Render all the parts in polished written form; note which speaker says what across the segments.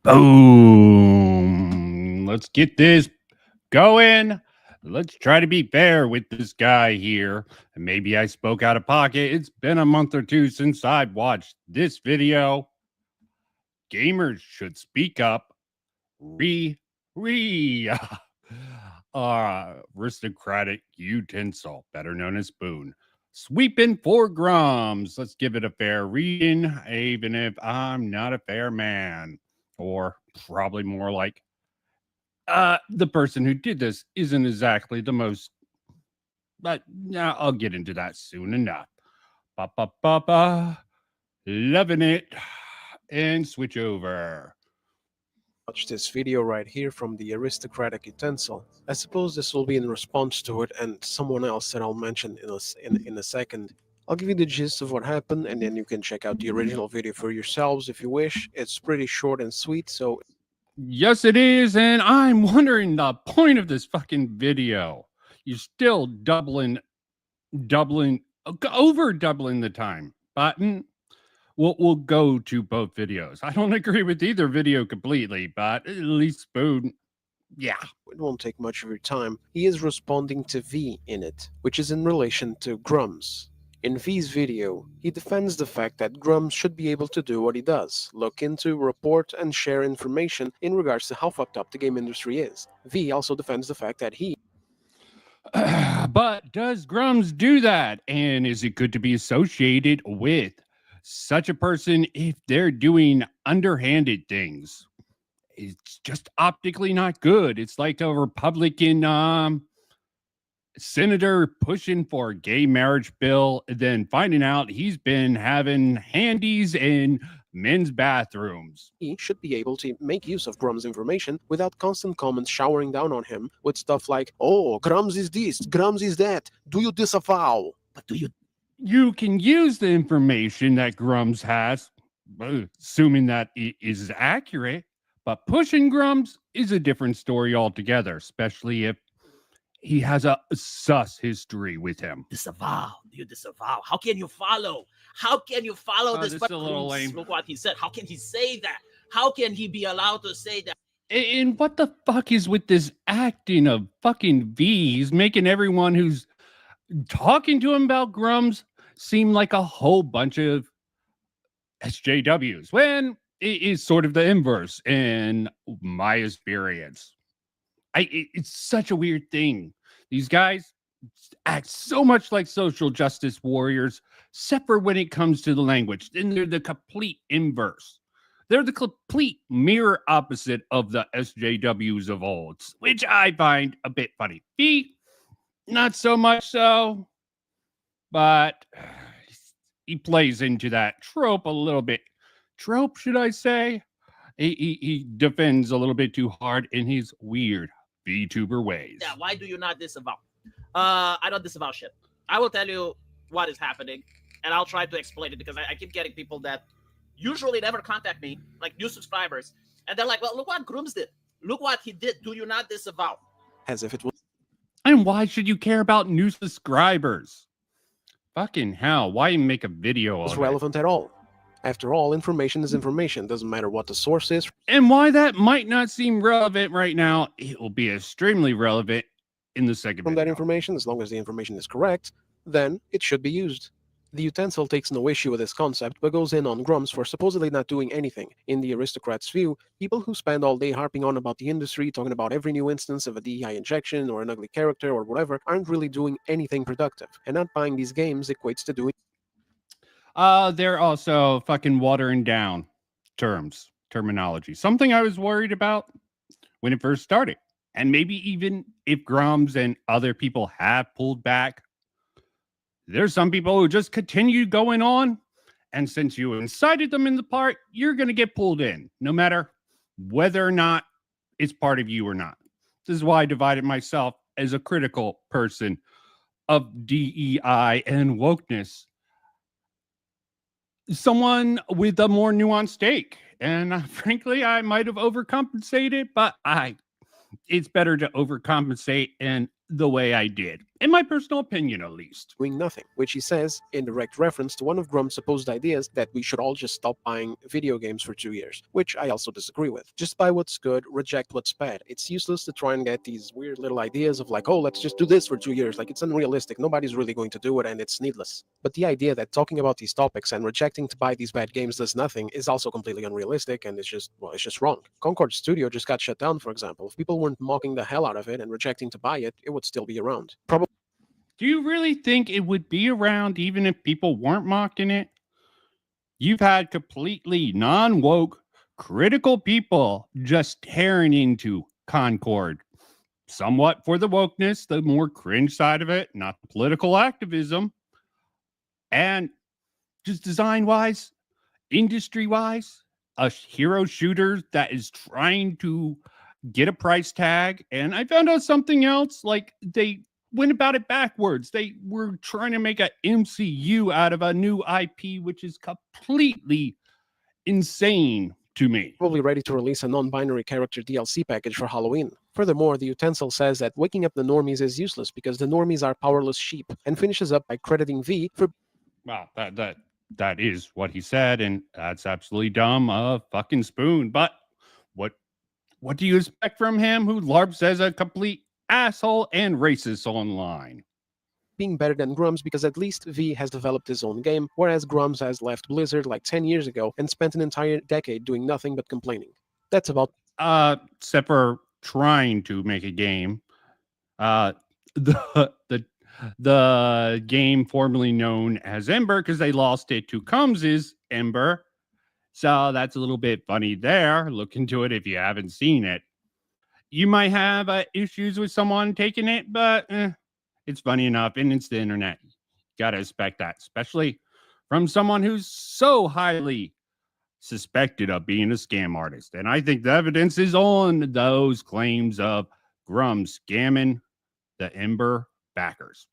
Speaker 1: Boom. Let's get this going. Let's try to be fair with this guy here. And maybe I spoke out of pocket. It's been a month or two since I've watched this video. Gamers should speak up. Re, re. Aristocratic Utensil, better known as Spoon. Sweeping for Grummz. Let's give it a fair reading, even if I'm not a fair man. Or probably more like the person who did this isn't exactly the most, but I'll get into that soon enough. Ba ba ba ba, loving it, and switch over.
Speaker 2: Watch this video right here from the Aristocratic Utensil. I suppose this will be in response to it and someone else that I'll mention in a second. I'll give you the gist of what happened and then you can check out the original video for yourselves if you wish. It's pretty short and sweet, so
Speaker 1: Yes, it is, and I'm wondering the point of this fucking video. You're still doubling, over doubling the time. But we'll go to both videos. I don't agree with either video completely, but at least Spoon, yeah.
Speaker 2: it won't take much of your time. He is responding to V in it, which is in relation to Grummz. In V's video, he defends the fact that Grummz should be able to do what he does, look into, report, and share information in regards to how fucked up the game industry is. V also defends the fact that he
Speaker 1: But does Grummz do that? And is it good to be associated with such a person if they're doing underhanded things? It's just optically not good. It's like a Republican senator pushing for a gay marriage bill, then finding out he's been having handies in men's bathrooms.
Speaker 2: he should be able to make use of Grummz information without constant comments showering down on him with stuff like, oh, Grummz is this, Grummz is that, do you disavow?
Speaker 1: But you can use the information that Grummz has, assuming that it is accurate, but pushing Grummz is a different story altogether, especially if he has a sus history with him.
Speaker 3: Disavow. You disavow. How can you follow? How can you follow this?
Speaker 1: This is a little lame.
Speaker 3: Look what he said. How can he say that? How can he be allowed to say that?
Speaker 1: And what the fuck is with this acting of fucking V? He's making everyone who's talking to him about Grummz seem like a whole bunch of SJWs, when it is sort of the inverse in my experience. It's such a weird thing. These guys act so much like social justice warriors, except for when it comes to the language. Then they're the complete inverse. They're the complete mirror opposite of the SJWs of old, which I find a bit funny. V, not so much so, but he plays into that trope a little bit. Trope, should I say? He defends a little bit too hard in his weird VTuber ways.
Speaker 3: Yeah, why do you not disavow? I don't disavow shit. I will tell you what is happening, and I'll try to explain it because I keep getting people that usually never contact me, like new subscribers, and they're like, well, look what Grummz did. Look what he did. Do you not disavow?
Speaker 2: As if it was
Speaker 1: And why should you care about new subscribers? Fucking hell, why make a video of
Speaker 2: relevant at all. After all, information is information, doesn't matter what the source is.
Speaker 1: And why that might not seem relevant right now, it will be extremely relevant in the second
Speaker 2: From
Speaker 1: video.
Speaker 2: that information, as long as the information is correct, then it should be used. The utensil takes no issue with this concept, but goes in on Grummz for supposedly not doing anything. In the aristocrat's view, people who spend all day harping on about the industry, talking about every new instance of a DEI injection or an ugly character or whatever, aren't really doing anything productive. And not buying these games equates to doing
Speaker 1: they're also fucking watering down terminology. Something I was worried about when it first started. And maybe even if Grummz and other people have pulled back, there's some people who just continue going on. And since you incited them in the part, you're going to get pulled in, no matter whether or not it's part of you or not. This is why I divided myself as a critical person of DEI and wokeness. Someone with a more nuanced take. And frankly, I might have overcompensated, but it's better to overcompensate and the way I did, in my personal opinion at least.
Speaker 2: doing nothing, which he says in direct reference to one of Grumm's supposed ideas that we should all just stop buying video games for 2 years, which I also disagree with. Just buy what's good, reject what's bad. It's useless to try and get these weird little ideas of like, oh, let's just do this for 2 years. Like, it's unrealistic. Nobody's really going to do it, and it's needless. But the idea that talking about these topics and rejecting to buy these bad games does nothing is also completely unrealistic, and it's just wrong. Concord Studio just got shut down, for example. If people weren't mocking the hell out of it and rejecting to buy it, it would still be around. Probably.
Speaker 1: Do you really think it would be around even if people weren't mocking it? You've had completely non-woke, critical people just tearing into Concord. Somewhat for the wokeness, the more cringe side of it, not the political activism. And just design-wise, industry-wise, a hero shooter that is trying to get a price tag. And I found out something else, like they went about it backwards. They were trying to make an MCU out of a new IP, which is completely insane to me.
Speaker 2: Probably ready to release a non-binary character DLC package for Halloween. Furthermore, the utensil says that waking up the normies is useless because the normies are powerless sheep, and finishes up by crediting V for...
Speaker 1: Wow, that is what he said, and that's absolutely dumb. A fucking spoon. But what do you expect from him, who LARPs as a complete asshole and racist online?
Speaker 2: being better than Grummz because at least V has developed his own game, whereas Grummz has left Blizzard like 10 years ago and spent an entire decade doing nothing but complaining. That's about...
Speaker 1: except for trying to make a game. The game formerly known as Ember, because they lost it to Combs' Ember. So that's a little bit funny there. Look into it if you haven't seen it. You might have issues with someone taking it, but it's funny enough, and it's the internet. You gotta expect that, especially from someone who's so highly suspected of being a scam artist. And I think the evidence is on those claims of Grummz scamming the Ember backers.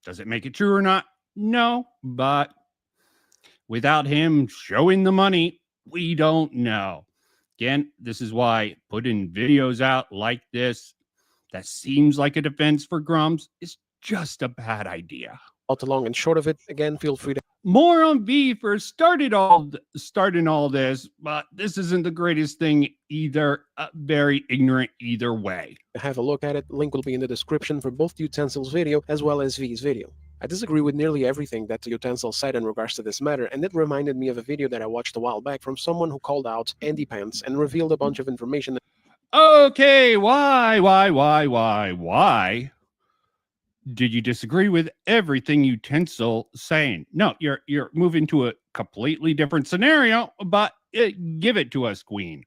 Speaker 1: Does it make it true or not? No, but without him showing the money, we don't know. Again, this is why putting videos out like this that seems like a defense for Grummz is just a bad idea.
Speaker 2: Out the long and short of it, again, feel free to...
Speaker 1: More on V for starting all this, but this isn't the greatest thing either. Very ignorant either way.
Speaker 2: have a look at it. Link will be in the description for both the Utensils video as well as V's video. I disagree with nearly everything that the Utensil said in regards to this matter, and it reminded me of a video that I watched a while back from someone who called out Andy Pants and revealed a bunch of information.
Speaker 1: Okay, why did you disagree with everything Utensil saying? No, you're moving to a completely different scenario, but give it to us, Queen.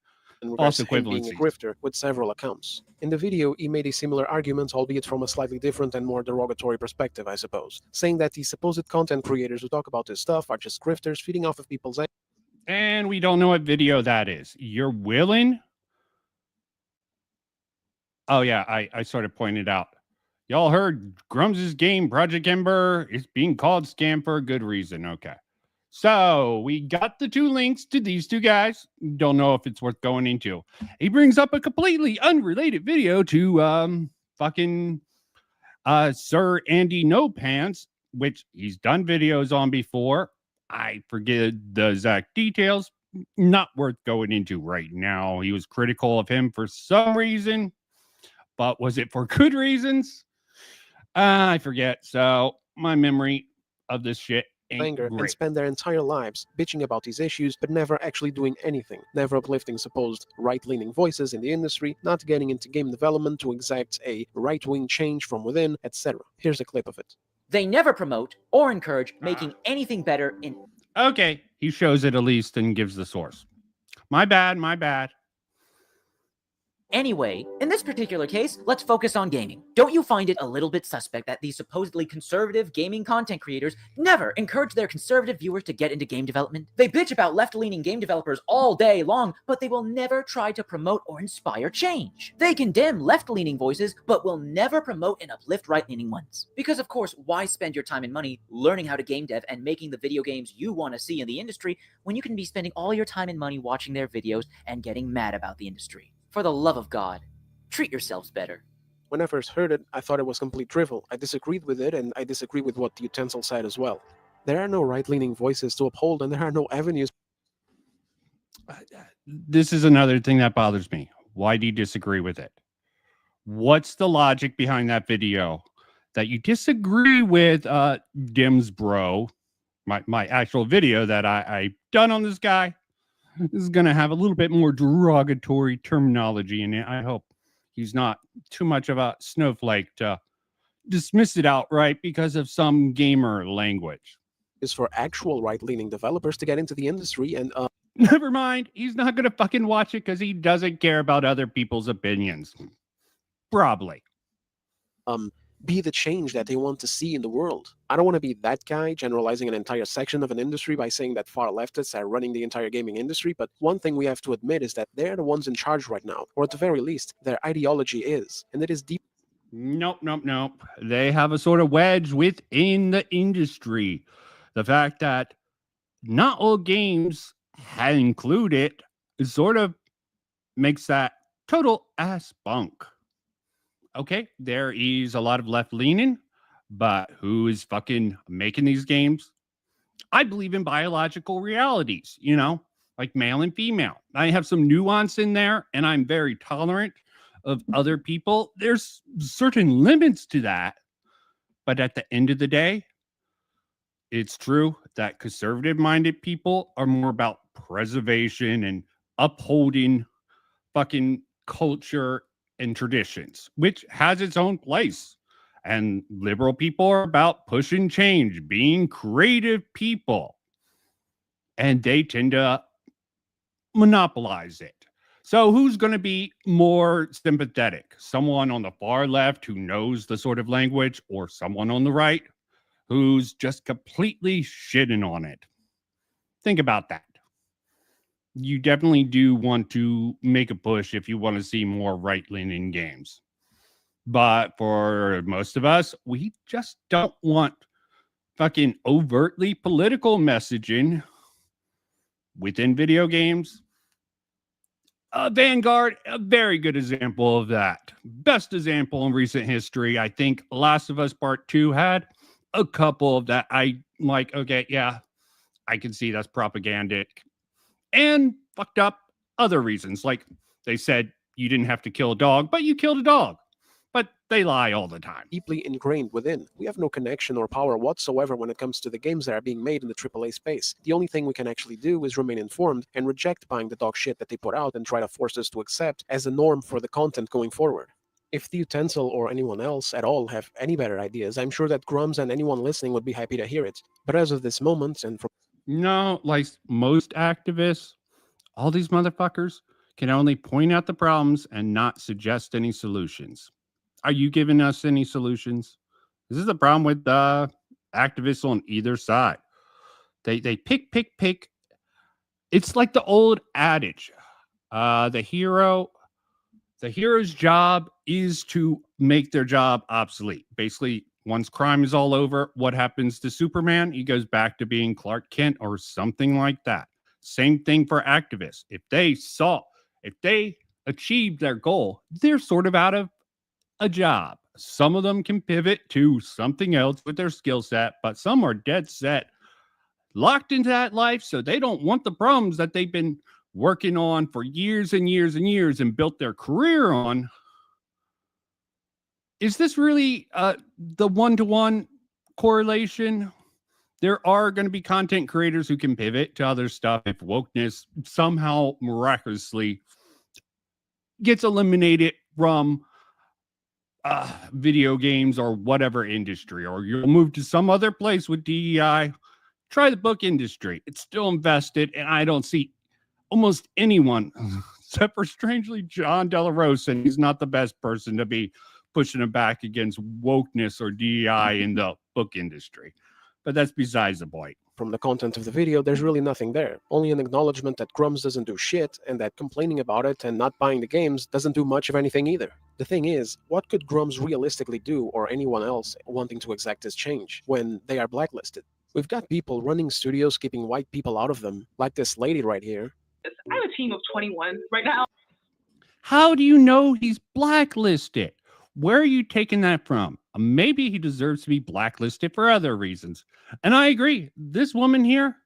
Speaker 2: Also being a grifter with several accounts. In the video, he made a similar argument, albeit from a slightly different and more derogatory perspective, I suppose, saying that the supposed content creators who talk about this stuff are just grifters feeding off of people's...
Speaker 1: And we don't know what video that is. You're willing? Oh yeah, I sort of pointed out. Y'all heard Grummz' game, Project Ember, is being called scam for a good reason. Okay. So we got the two links to these two guys. Don't know if it's worth going into. He brings up a completely unrelated video to Sir Andy No Pants, which he's done videos on before. I forget the exact details. Not worth going into right now. He was critical of him for some reason, but was it for good reasons? I forget. So my memory of this shit
Speaker 2: anger and spend their entire lives bitching about these issues, but never actually doing anything, never uplifting supposed right-leaning voices in the industry, not getting into game development to exact a right-wing change from within, etc. Here's a clip of it.
Speaker 4: They never promote or encourage making anything better in...
Speaker 1: Okay, he shows it at least and gives the source. My bad.
Speaker 4: Anyway, in this particular case, let's focus on gaming. Don't you find it a little bit suspect that these supposedly conservative gaming content creators never encourage their conservative viewers to get into game development? They bitch about left-leaning game developers all day long, but they will never try to promote or inspire change. They condemn left-leaning voices, but will never promote and uplift right-leaning ones. Because of course, why spend your time and money learning how to game dev and making the video games you want to see in the industry when you can be spending all your time and money watching their videos and getting mad about the industry? For the love of God, treat yourselves better.
Speaker 2: When I first heard it, I thought it was complete drivel. I disagreed with it, and I disagree with what the utensil said as well. There are no right-leaning voices to uphold, and there are no avenues.
Speaker 1: This is another thing that bothers me. Why do you disagree with it? What's the logic behind that video that you disagree with Dim's bro? My actual video that I done on this guy. This is going to have a little bit more derogatory terminology in it. I hope he's not too much of a snowflake to dismiss it outright because of some gamer language.
Speaker 2: Is for actual right-leaning developers to get into the industry and
Speaker 1: Never mind. He's not going to fucking watch it because he doesn't care about other people's opinions. Probably.
Speaker 2: be the change that they want to see in the world. I don't want to be that guy generalizing an entire section of an industry by saying that far leftists are running the entire gaming industry, but one thing we have to admit is that they're the ones in charge right now, or at the very least, their ideology is, and it is deep.
Speaker 1: Nope. They have a sort of wedge within the industry. The fact that not all games include it sort of makes that total ass bunk. Okay, there is a lot of left leaning, but who is fucking making these games? I believe in biological realities, like male and female. I have some nuance in there, and I'm very tolerant of other people. There's certain limits to that, but at the end of the day, it's true that conservative-minded people are more about preservation and upholding fucking culture and traditions, which has its own place. And liberal people are about pushing change, being creative people. And they tend to monopolize it. So who's going to be more sympathetic? Someone on the far left who knows the sort of language, or someone on the right who's just completely shitting on it? Think about that. You definitely do want to make a push if you want to see more right-leaning games. But for most of us, we just don't want fucking overtly political messaging within video games. Vanguard, a very good example of that. Best example in recent history. I think Last of Us Part 2 had a couple of that. I like, okay, yeah, I can see that's propagandic. And fucked up other reasons. Like they said you didn't have to kill a dog, but you killed a dog. But they lie all the time.
Speaker 2: Deeply ingrained within. We have no connection or power whatsoever when it comes to the games that are being made in the AAA space. The only thing we can actually do is remain informed and reject buying the dog shit that they put out and try to force us to accept as the norm for the content going forward. If the Utensil or anyone else at all have any better ideas, I'm sure that Grummz and anyone listening would be happy to hear it. But as of this moment, and from
Speaker 1: No, like most activists, all these motherfuckers can only point out the problems and not suggest any solutions. Are you giving us any solutions? This is the problem with activists on either side. They pick. It's like the old adage. The hero's job is to make their job obsolete. Basically, once crime is all over, what happens to Superman? He goes back to being Clark Kent or something like that. Same thing for activists. If they achieved their goal, they're sort of out of a job. Some of them can pivot to something else with their skill set, but some are dead set, locked into that life, so they don't want the problems that they've been working on for years and years and years and built their career on. Is this really the one-to-one correlation? There are going to be content creators who can pivot to other stuff if wokeness somehow miraculously gets eliminated from video games or whatever industry, or you'll move to some other place with DEI. Try the book industry. It's still invested, and I don't see almost anyone, except for strangely John De La Rosa, and he's not the best person to be pushing it back against wokeness or DEI in the book industry. But that's besides the point.
Speaker 2: From the content of the video, there's really nothing there. Only an acknowledgement that Grummz doesn't do shit, and that complaining about it and not buying the games doesn't do much of anything either. The thing is, what could Grummz realistically do, or anyone else wanting to exact this change, when they are blacklisted? We've got people running studios keeping white people out of them, like this lady right here.
Speaker 5: I have a team of 21 right now.
Speaker 1: How do you know he's blacklisted? Where are you taking that from? Maybe he deserves to be blacklisted for other reasons. And I agree. This woman here,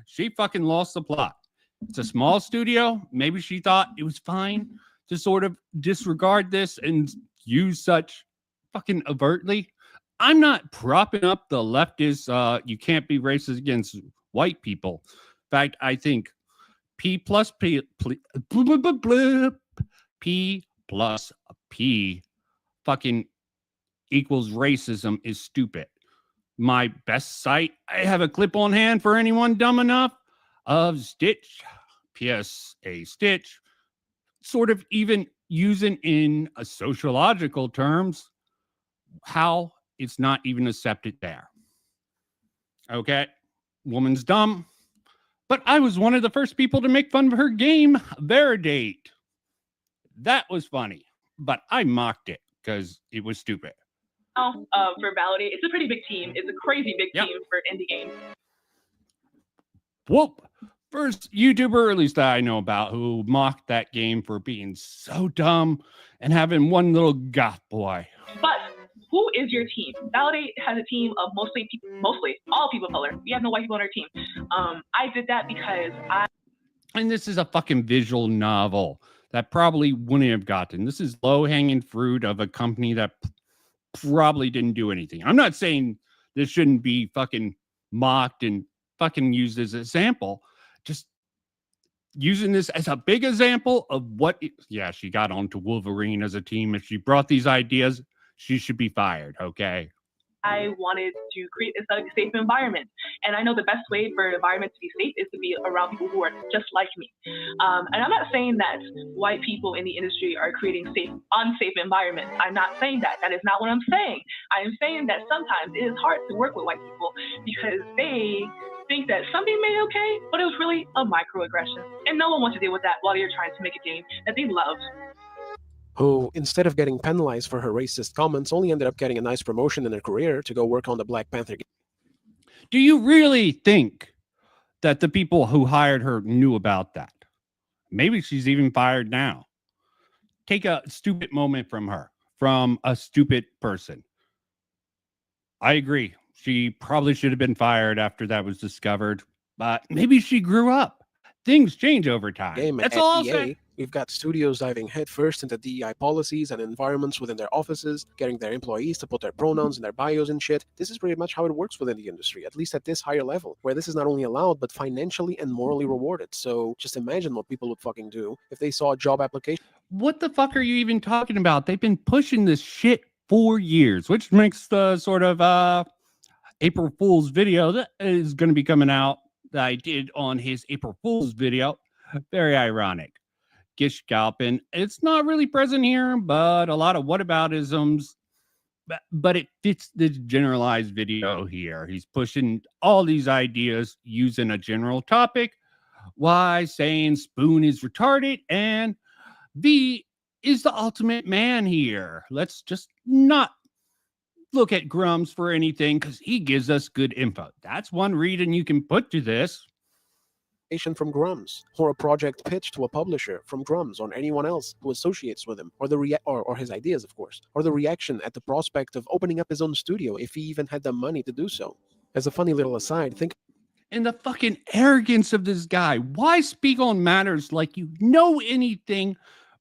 Speaker 1: she fucking lost the plot. It's a small studio. Maybe she thought it was fine to sort of disregard this and use such fucking overtly. I'm not propping up the leftists. You can't be racist against white people. In fact, I think P plus P plus P fucking equals racism is stupid. My best site, I have a clip on hand for anyone dumb enough of Stitch, PSA Stitch, sort of even using in a sociological terms how it's not even accepted there. Okay, woman's dumb, but I was one of the first people to make fun of her game, Veridate. That was funny, but I mocked it because it was stupid.
Speaker 5: For Validate, it's a pretty big team. It's a crazy big team for indie games.
Speaker 1: Whoop. First YouTuber, at least that I know about, who mocked that game for being so dumb and having one little goth boy.
Speaker 5: But who is your team? Validate has a team of mostly all people of color. We have no white people on our team. I did that because
Speaker 1: And this is a fucking visual novel that probably wouldn't have gotten. This is low-hanging fruit of a company that probably didn't do anything. I'm not saying this shouldn't be fucking mocked and fucking used as an example. Just using this as a big example of what she got onto Wolverine as a team. If she brought these ideas, she should be fired. Okay.
Speaker 5: I wanted to create a safe environment. And I know the best way for an environment to be safe is to be around people who are just like me. And I'm not saying that white people in the industry are creating unsafe environments. I'm not saying that. That is not what I'm saying. I am saying that sometimes it is hard to work with white people because they think that something made it okay, but it was really a microaggression. And no one wants to deal with that while you're trying to make a game that they love.
Speaker 2: Who, instead of getting penalized for her racist comments, only ended up getting a nice promotion in her career to go work on the Black Panther game.
Speaker 1: Do you really think that the people who hired her knew about that? Maybe she's even fired now. Take a stupid moment from her, from a stupid person. I agree. She probably should have been fired after that was discovered, but maybe she grew up. Things change over time. That's all I'll say.
Speaker 2: We've got studios diving headfirst into DEI policies and environments within their offices, getting their employees to put their pronouns in their bios and shit. This is pretty much how it works within the industry, at least at this higher level, where this is not only allowed, but financially and morally rewarded. So just imagine what people would fucking do if they saw a job application.
Speaker 1: What the fuck are you even talking about? They've been pushing this shit for years, which makes the sort of April Fool's video that is going to be coming out that I did on his April Fool's video very ironic. Gish Galpin. It's not really present here, but a lot of whataboutisms, but it fits the generalized video here. He's pushing all these ideas using a general topic, why saying Spoon is retarded and V is the ultimate man here. Let's just not look at Grummz for anything because he gives us good info. That's one reading you can put to this.
Speaker 2: From Grummz, or a project pitch to a publisher from Grummz or anyone else who associates with him, or the or his ideas, of course, or the reaction at the prospect of opening up his own studio if he even had the money to do so. As a funny little aside, think
Speaker 1: and the fucking arrogance of this guy. Why speak on matters like you know anything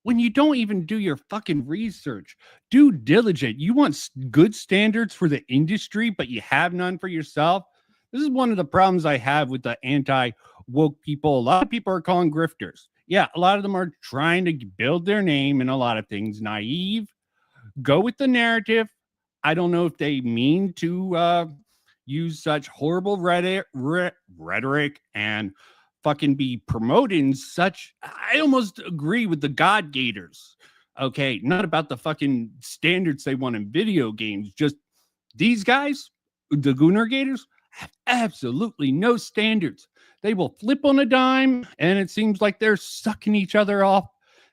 Speaker 1: when you don't even do your fucking research? Due diligent. You want good standards for the industry, but you have none for yourself. This is one of the problems I have with the anti-woke people. A lot of people are calling grifters. Yeah, a lot of them are trying to build their name and a lot of things. Naive. Go with the narrative. I don't know if they mean to use such horrible rhetoric and fucking be promoting such. I almost agree with the God Gators. Okay, not about the fucking standards they want in video games. Just these guys, the Gooner Gators, have absolutely no standards. They will flip on a dime, and it seems like they're sucking each other off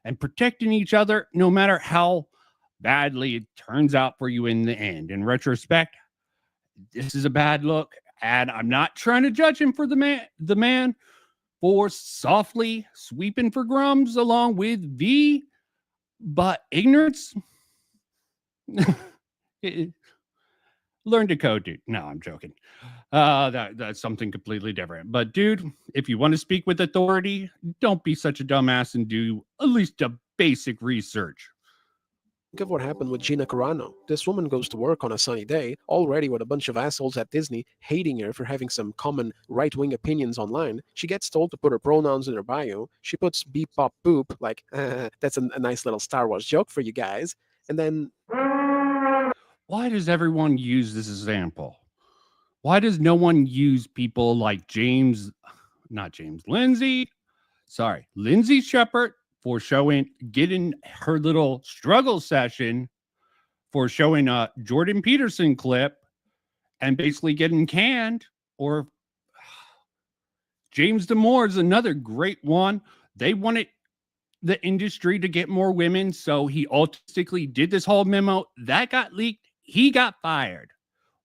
Speaker 1: and protecting each other no matter how badly it turns out for you in the end. In retrospect, this is a bad look, and I'm not trying to judge him for the man for softly sweeping for Grummz along with V, but ignorance, Learn to code, dude. No, I'm joking. That's something completely different. But dude, if you want to speak with authority, don't be such a dumbass and do at least a basic research.
Speaker 2: Think of what happened with Gina Carano. This woman goes to work on a sunny day, already with a bunch of assholes at Disney hating her for having some common right-wing opinions online. She gets told to put her pronouns in her bio. She puts beep pop boop, like, that's a nice little Star Wars joke for you guys. And then...
Speaker 1: Why does everyone use this example? Why does no one use people like Lindsay Shepard for getting her little struggle session for showing a Jordan Peterson clip and basically getting canned? Or James Damore is another great one. They wanted the industry to get more women, so he autistically did this whole memo. That got leaked. He got fired.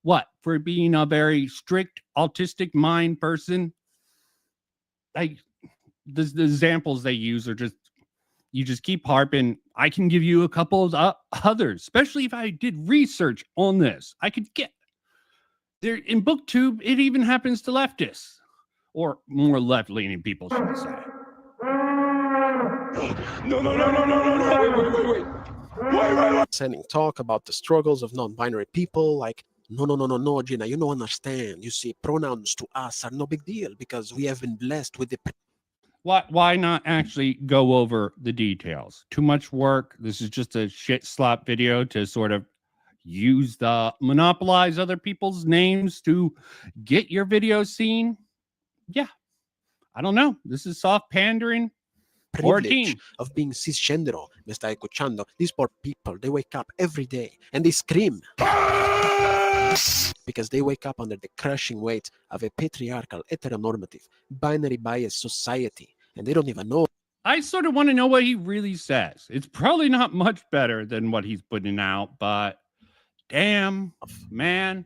Speaker 1: What? For being a very strict autistic mind person? Like, the examples they use are just, you just keep harping. I can give you a couple of others, especially if I did research on this. I could get there in BookTube. It even happens to leftists, or more left-leaning people, should I say.
Speaker 2: Wait. Sending talk about the struggles of non-binary people, like, no, Gina, you don't understand. You see, pronouns to us are no big deal because we have been blessed with the...
Speaker 1: Why not actually go over the details? Too much work. This is just a shit slap video to sort of monopolize other people's names to get your video seen. Yeah. I don't know. This is soft pandering.
Speaker 2: privilege of being cisgender. Me stai escuchando? These poor people, they wake up every day and they scream because they wake up under the crushing weight of a patriarchal, heteronormative, binary biased society, and they don't even know.
Speaker 1: I sort of want to know what he really says. It's probably not much better than what he's putting out, but damn, man.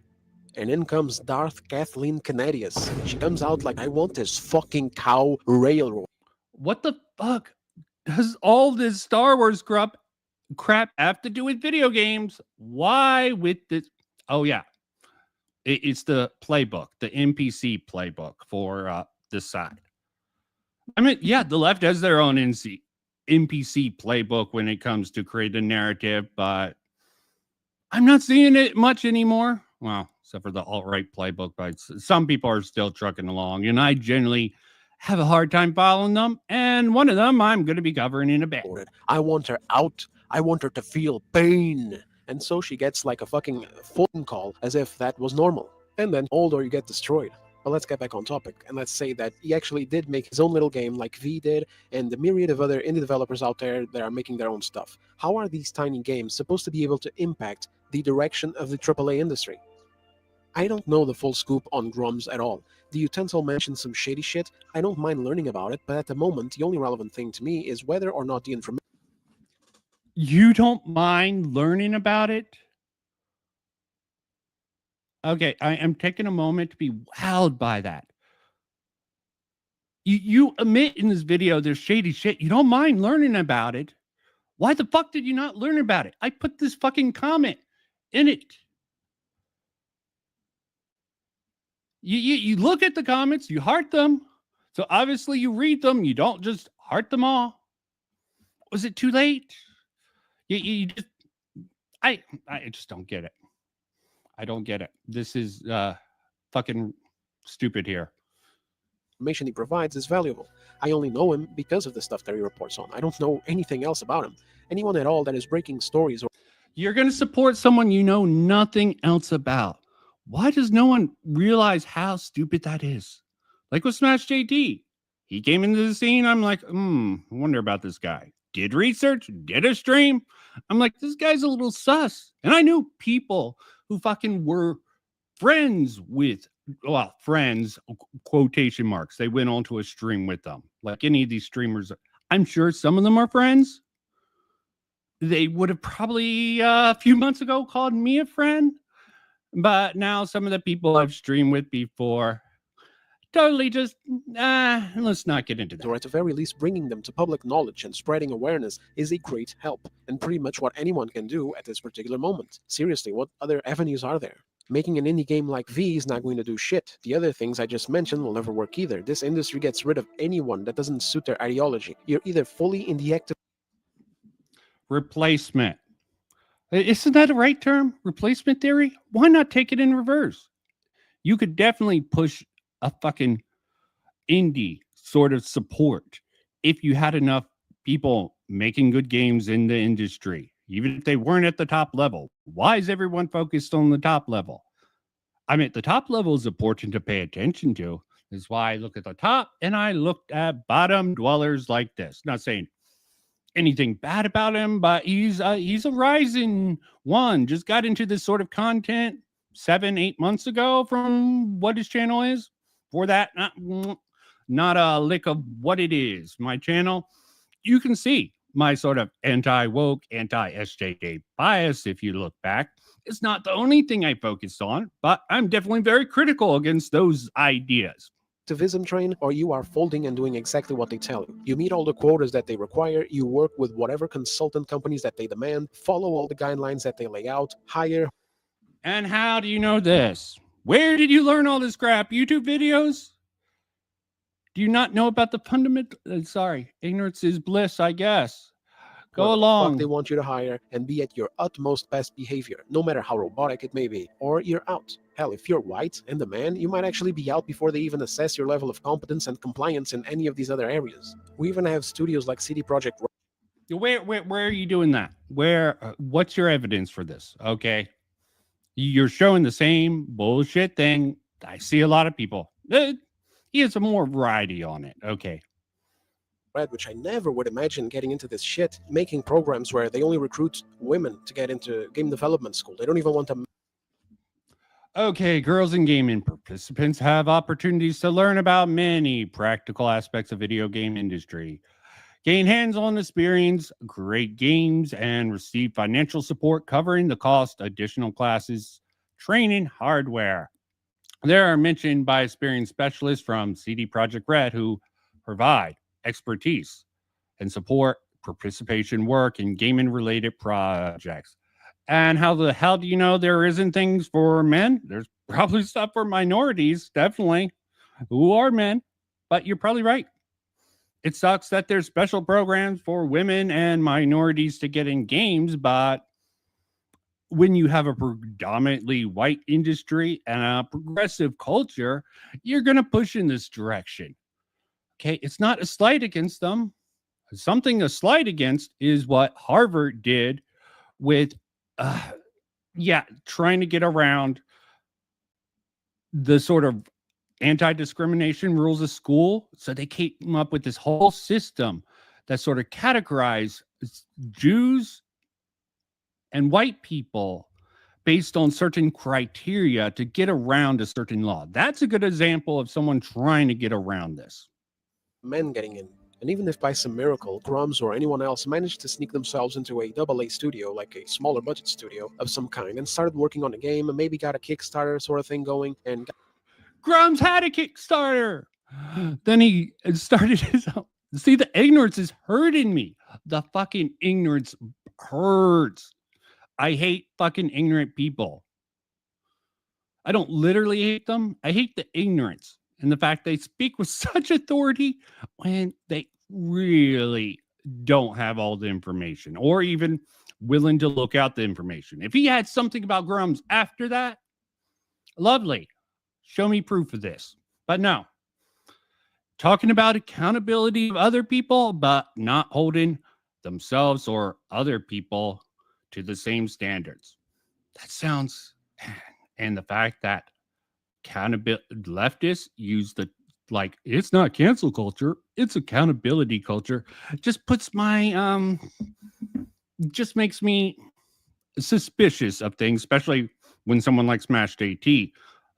Speaker 2: And in comes Darth Kathleen Canarius. She comes out like, I want this fucking cow railroad.
Speaker 1: What the fuck does all this Star Wars crap have to do with video games? Why with this? Oh, yeah. It's the playbook, the NPC playbook for this side. I mean, yeah, the left has their own NPC playbook when it comes to create a narrative, but I'm not seeing it much anymore. Well, except for the alt-right playbook, but some people are still trucking along, and I generally have a hard time following them, and one of them I'm going to be covering in a bit.
Speaker 2: I want her out. I want her to feel pain. And so she gets like a fucking phone call as if that was normal. And then older you get destroyed. But let's get back on topic, and let's say that he actually did make his own little game like V did, and the myriad of other indie developers out there that are making their own stuff. How are these tiny games supposed to be able to impact the direction of the AAA industry? I don't know the full scoop on Grummz at all. The Utensil mentioned some shady shit. I don't mind learning about it, but at the moment, the only relevant thing to me is whether or not the information...
Speaker 1: You don't mind learning about it? Okay, I am taking a moment to be wowed by that. You admit in this video there's shady shit. You don't mind learning about it. Why the fuck did you not learn about it? I put this fucking comment in it. You look at the comments, you heart them. So obviously you read them. You don't just heart them all. Was it too late? I just don't get it. I don't get it. This is fucking stupid here.
Speaker 2: Information he provides is valuable. I only know him because of the stuff that he reports on. I don't know anything else about him. Anyone at all that is breaking stories or...
Speaker 1: You're going to support someone you know nothing else about. Why does no one realize how stupid that is? Like with Smash JD. He came into the scene. I'm like, I wonder about this guy. Did research, did a stream. I'm like, this guy's a little sus. And I knew people who fucking were friends with, well, friends, quotation marks. They went onto a stream with them. Like any of these streamers. I'm sure some of them are friends. They would have probably a few months ago called me a friend. But now some of the people I've streamed with before totally just, let's not get into that.
Speaker 2: or at the very least bringing them to public knowledge and spreading awareness is a great help, and pretty much what anyone can do at this particular moment. Seriously, what other avenues are there? Making an indie game like V is not going to do shit. The other things I just mentioned will never work either. This industry gets rid of anyone that doesn't suit their ideology. You're either fully in the active
Speaker 1: Replacement. Isn't that a right term? Replacement theory? Why not take it in reverse? You could definitely push a fucking indie sort of support if you had enough people making good games in the industry, even if they weren't at the top level. Why is everyone focused on the top level? I mean, the top level is important to pay attention to. That's why I look at the top and I looked at bottom dwellers like this. Not saying anything bad about him, but he's a rising one. Just got into this sort of content 7-8 months ago from what his channel is. For that, not a lick of what it is. My channel, you can see my sort of anti-woke, anti-SJK bias if you look back. It's not the only thing I focused on, but I'm definitely very critical against those ideas.
Speaker 2: activism train, or you are folding and doing exactly what they tell you. You meet all the quotas that they require, you work with whatever consultant companies that they demand, follow all the guidelines that they lay out, hire.
Speaker 1: And how do you know this? Where did you learn all this crap? YouTube videos? Do you not know about the fundamental? Sorry, ignorance is bliss, I guess. Go
Speaker 2: what the
Speaker 1: along.
Speaker 2: fuck they want you to hire, and be at your utmost best behavior, no matter how robotic it may be, or you're out. Hell, if you're white and the man, you might actually be out before they even assess your level of competence and compliance in any of these other areas. We even have studios like CD Projekt.
Speaker 1: Where are you doing that? What's your evidence for this? Okay. You're showing the same bullshit thing. I see a lot of people. He has some more variety on it. Okay.
Speaker 2: Which I never would imagine getting into this shit, making programs where they only recruit women to get into game development school. They don't even want them.
Speaker 1: Okay, girls and gaming participants have opportunities to learn about many practical aspects of video game industry, gain hands-on experience, create games, and receive financial support covering the cost, additional classes, training, hardware. There are mentioned by experienced specialists from CD Projekt Red who provide expertise and support participation work in gaming-related projects. And how the hell do you know there isn't things for men? There's probably stuff for minorities, definitely, who are men, but you're probably right. It sucks that there's special programs for women and minorities to get in games, but when you have a predominantly white industry and a progressive culture, you're going to push in this direction. Okay, it's not a slight against them. Something a slight against is what Harvard did with, trying to get around the sort of anti-discrimination rules of school. So they came up with this whole system that sort of categorized Jews and white people based on certain criteria to get around a certain law. That's a good example of someone trying to get around this.
Speaker 2: Men getting in. And even if by some miracle, Grummz or anyone else managed to sneak themselves into a AA studio, like a smaller budget studio of some kind, and started working on a game and maybe got a Kickstarter sort of thing going, and
Speaker 1: Grummz had a Kickstarter. Then he started his own. See, the ignorance is hurting me. The fucking ignorance hurts. I hate fucking ignorant people. I don't literally hate them. I hate the ignorance and the fact they speak with such authority when they really don't have all the information or even willing to look out the information. If he had something about Grummz after that, lovely. Show me proof of this. But no. Talking about accountability of other people, but not holding themselves or other people to the same standards. That sounds... And the fact that leftists use the, like, it's not cancel culture, it's accountability culture, just puts my, just makes me suspicious of things, especially when someone like Smashed AT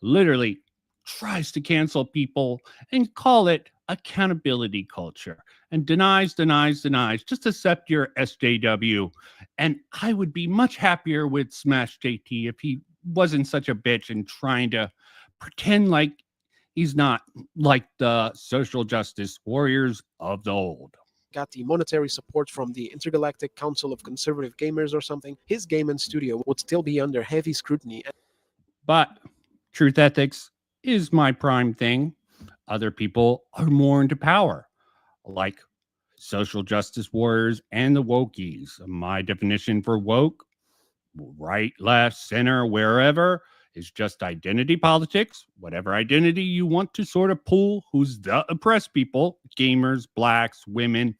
Speaker 1: literally tries to cancel people and call it accountability culture and denies, just accept your SJW. And I would be much happier with Smashed AT if he wasn't such a bitch and trying to pretend like He's not like the social justice warriors of the old.
Speaker 2: Got the monetary support from the Intergalactic Council of Conservative Gamers or something, his game and studio would still be under heavy scrutiny.
Speaker 1: But truth ethics is my prime thing. Other people are more into power, like social justice warriors and the wokies. My definition for woke, right, left, center, wherever, is just identity politics. Whatever identity you want to sort of pull, who's the oppressed people, gamers, blacks, women,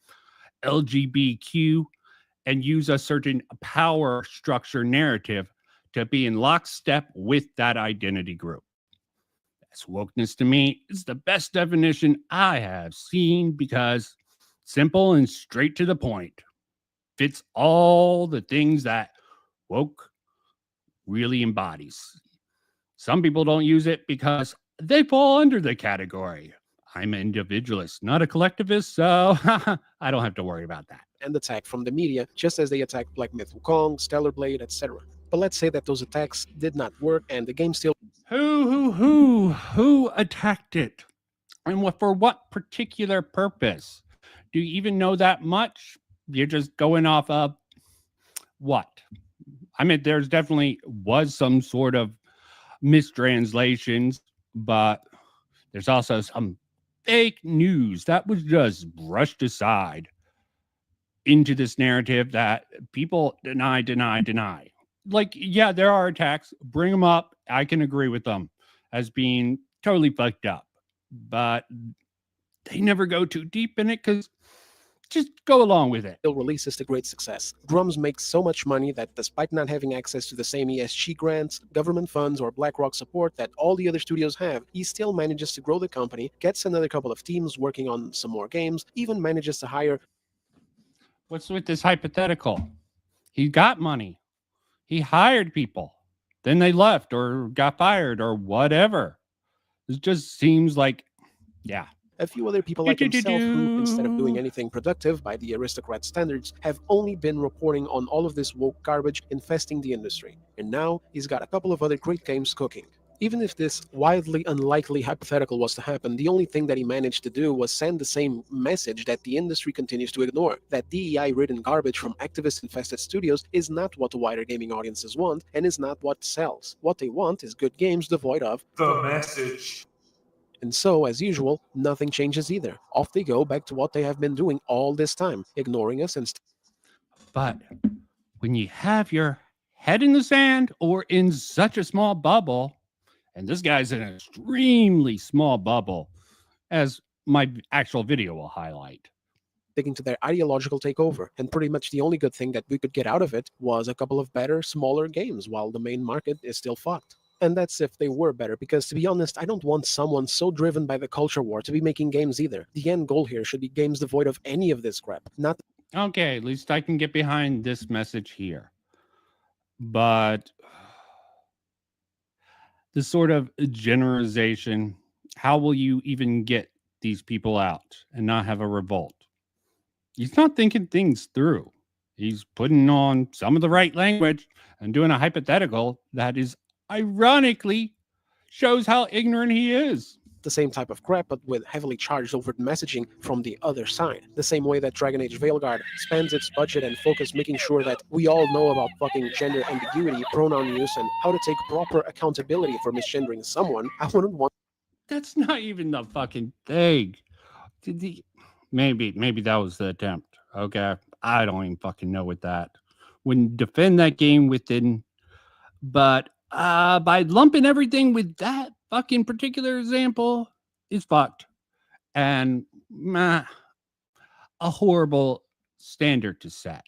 Speaker 1: LGBTQ, and use a certain power structure narrative to be in lockstep with that identity group. That's wokeness to me. It's the best definition I have seen because simple and straight to the point. Fits all the things that woke really embodies. Some people don't use it because they fall under the category. I'm an individualist, not a collectivist, so I don't have to worry about that.
Speaker 2: And attack from the media, just as they attacked Black Myth Wukong, Stellar Blade, etc. But let's say that those attacks did not work and the game still...
Speaker 1: Who attacked it? And for what particular purpose? Do you even know that much? You're just going off of what? I mean, there's definitely was some sort of mistranslations, but there's also some fake news that was just brushed aside into this narrative that people deny. Like, yeah, there are attacks. Bring them up. I can agree with them as being totally fucked up, but they never go too deep in it because just go along with it.
Speaker 2: Still releases to great success. Grummz makes so much money that despite not having access to the same ESG grants, government funds, or BlackRock support that all the other studios have, he still manages to grow the company, gets another couple of teams working on some more games, even manages to hire...
Speaker 1: What's with this hypothetical? He got money. He hired people. Then they left or got fired or whatever. It just seems like, yeah.
Speaker 2: A few other people like himself who, instead of doing anything productive by the aristocrat standards, have only been reporting on all of this woke garbage infesting the industry. And now he's got a couple of other great games cooking. Even if this wildly unlikely hypothetical was to happen, the only thing that he managed to do was send the same message that the industry continues to ignore, that DEI-ridden garbage from activist-infested studios is not what the wider gaming audiences want, and is not what sells. What they want is good games devoid of
Speaker 6: the message.
Speaker 2: And so, as usual, nothing changes either. Off they go back to what they have been doing all this time, ignoring us and...
Speaker 1: But when you have your head in the sand or in such a small bubble, and this guy's in an extremely small bubble, as my actual video will highlight,
Speaker 2: sticking to their ideological takeover, and pretty much the only good thing that we could get out of it was a couple of better, smaller games, while the main market is still fucked. And that's if they were better, because to be honest, I don't want someone so driven by the culture war to be making games either. The end goal here should be games devoid of any of this crap, not...
Speaker 1: Okay, at least I can get behind this message here. But the sort of generalization, how will you even get these people out and not have a revolt? He's not thinking things through. He's putting on some of the right language and doing a hypothetical that is ironically shows how ignorant he is.
Speaker 2: The same type of crap, but with heavily charged overt messaging from the other side. The same way that Dragon Age Veilguard spends its budget and focus making sure that we all know about fucking gender ambiguity, pronoun use, and how to take proper accountability for misgendering someone. I wouldn't want...
Speaker 1: That's not even the fucking thing. Maybe that was the attempt. Okay, I don't even fucking know with that. Wouldn't defend that game within, but by lumping everything with that fucking particular example is fucked. And a horrible standard to set.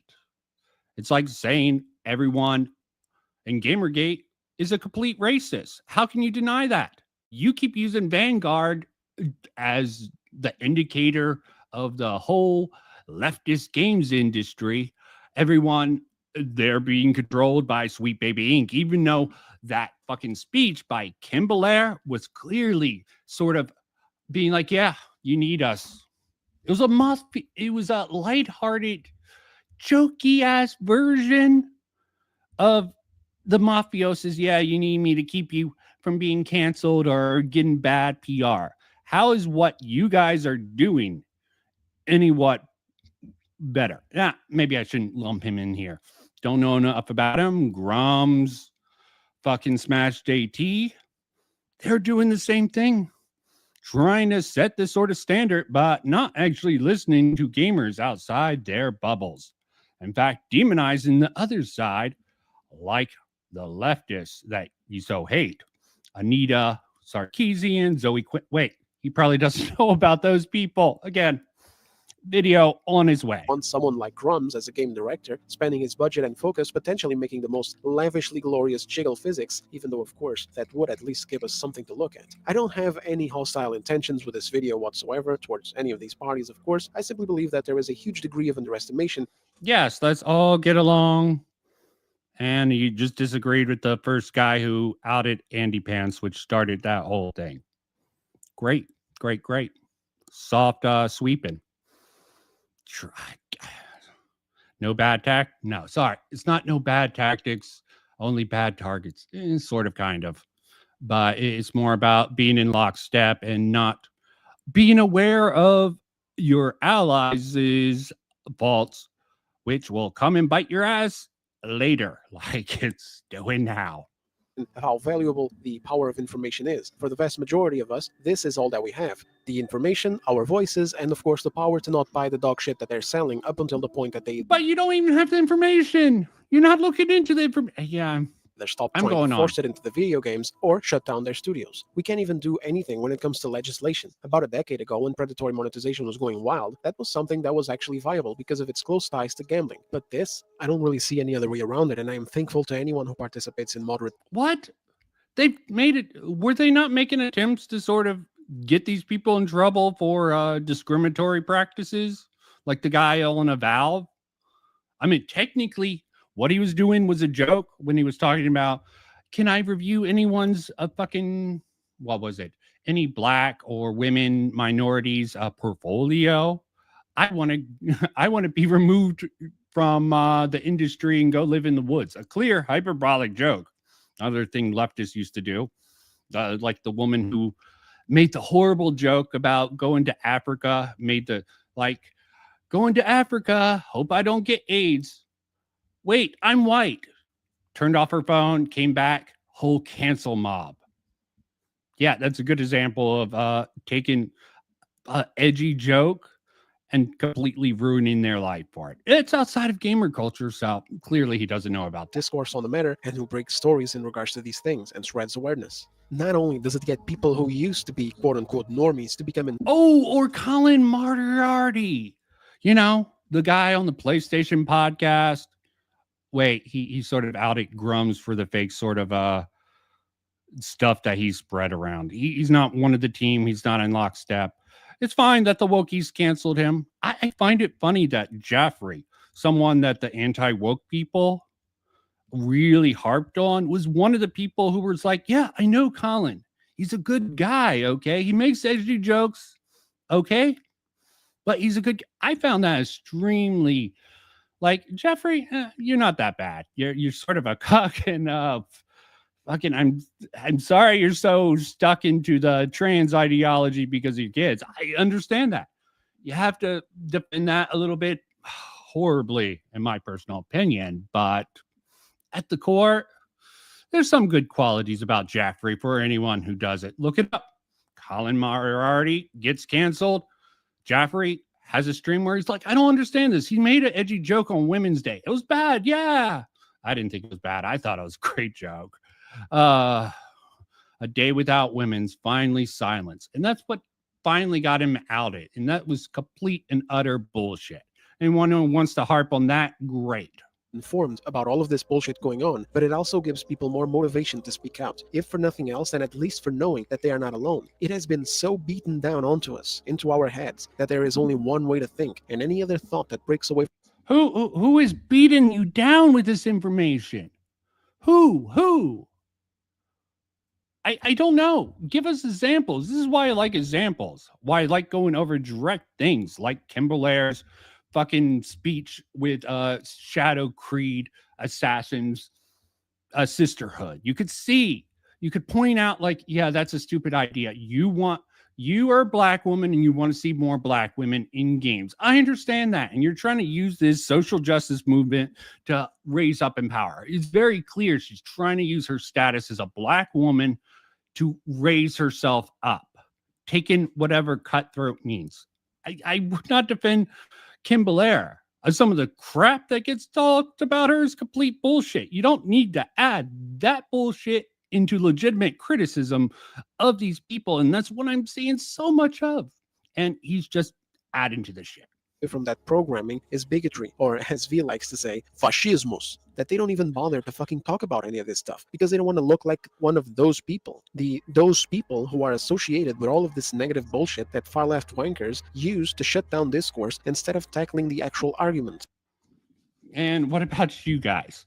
Speaker 1: It's like saying everyone in Gamergate is a complete racist. How can you deny that? You keep using Vanguard as the indicator of the whole leftist games industry. Everyone, they're being controlled by Sweet Baby Inc., even though that fucking speech by Kim Belair was clearly sort of being like, yeah, you need us. It was a lighthearted, jokey ass version of the mafiosos. Yeah, you need me to keep you from being canceled or getting bad PR? How is what you guys are doing any what better? Yeah, maybe I shouldn't lump him in here. Don't know enough about him. Grummz, fucking Smash JT. They're doing the same thing, trying to set this sort of standard, but not actually listening to gamers outside their bubbles. In fact, demonizing the other side, like the leftists that you so hate. Anita Sarkeesian, Zoe Quinn. Wait, he probably doesn't know about those people. Again, video on his way.
Speaker 2: On someone like Grummz as a game director, spending his budget and focus, potentially making the most lavishly glorious jiggle physics, even though of course that would at least give us something to look at. I don't have any hostile intentions with this video whatsoever towards any of these parties, of course. I simply believe that there is a huge degree of underestimation.
Speaker 1: Yes, let's all get along. And you just disagreed with the first guy who outed Andy Pants, which started that whole thing. Great. Soft sweeping. No bad tact? No, sorry. It's not no bad tactics, only bad targets. Sort of, kind of. But it's more about being in lockstep and not being aware of your allies' faults, which will come and bite your ass later, like it's doing now.
Speaker 2: How valuable the power of information is. For the vast majority of us, this is all that we have. The information, our voices, and of course the power to not buy the dog shit that they're selling up until the point that they...
Speaker 1: But you don't even have the information. You're not looking into the information. Yeah.
Speaker 2: They stop trying to force it into the video games or shut down their studios. We can't even do anything when it comes to legislation. About a decade ago, when predatory monetization was going wild, that was something that was actually viable because of its close ties to gambling. But this, I don't really see any other way around it, and I am thankful to anyone who participates in moderate...
Speaker 1: What? They made it... Were they not making attempts to sort of get these people in trouble for discriminatory practices? Like the guy on a Valve? I mean, technically... What he was doing was a joke when he was talking about, can I review anyone's fucking, what was it? Any black or women minorities portfolio? I want to be removed from the industry and go live in the woods. A clear hyperbolic joke. Another thing leftists used to do, like the woman who made the horrible joke about going to Africa, going to Africa, hope I don't get AIDS. Wait, I'm white. Turned off her phone, came back, whole cancel mob. Yeah, that's a good example of taking an edgy joke and completely ruining their life for it. It's outside of gamer culture, so clearly he doesn't know about this.
Speaker 2: Discourse on the matter and who breaks stories in regards to these things and spreads awareness. Not only does it get people who used to be quote-unquote normies to become
Speaker 1: or Colin Moriarty. You know, the guy on the PlayStation podcast. Wait, he sort of outed Grummz for the fake sort of stuff that he spread around. He's not one of the team. He's not in lockstep. It's fine that the wokies canceled him. I find it funny that Jeffrey, someone that the anti-woke people really harped on, was one of the people who was like, yeah, I know Colin. He's a good guy, okay? He makes edgy jokes, okay? But he's a good... I found that extremely... Like, Jeffrey, you're not that bad. You're sort of a cuck, and fucking I'm sorry you're so stuck into the trans ideology because of your kids. I understand that. You have to defend that a little bit horribly, in my personal opinion. But at the core, there's some good qualities about Jeffrey for anyone who does it. Look it up. Colin Moriarty gets canceled. Jeffrey has a stream where he's like, I don't understand this. He made an edgy joke on Women's Day. It was bad. Yeah. I didn't think it was bad. I thought it was a great joke. A day without women's finally silence. And that's what finally got him outed. And that was complete and utter bullshit. Anyone who wants to harp on that, great.
Speaker 2: Informed about all of this bullshit going on, but it also gives people more motivation to speak out, if for nothing else, then at least for knowing that they are not alone. It has been so beaten down onto us, into our heads, that there is only one way to think, and any other thought that breaks away.
Speaker 1: Who is beating you down with this information? Who? I don't know. Give us examples. This is why I like examples. Why I like going over direct things like Kimberlair's fucking speech with Shadow Creed Assassins Sisterhood. You could see You could point out like, yeah, that's a stupid idea. You are a black woman and you want to see more black women in games. I understand that. And you're trying to use this social justice movement to raise up in power. It's very clear she's trying to use her status as a black woman to raise herself up, taking whatever cutthroat means. I would not defend Kim Belair. Some of the crap that gets talked about her is complete bullshit. You don't need to add that bullshit into legitimate criticism of these people. And that's what I'm seeing so much of. And he's just adding to the shit.
Speaker 2: From that programming is bigotry, or as V likes to say, fascismus, that they don't even bother to fucking talk about any of this stuff because they don't want to look like one of those people. Those people who are associated with all of this negative bullshit that far left wankers use to shut down discourse instead of tackling the actual argument.
Speaker 1: And what about you guys?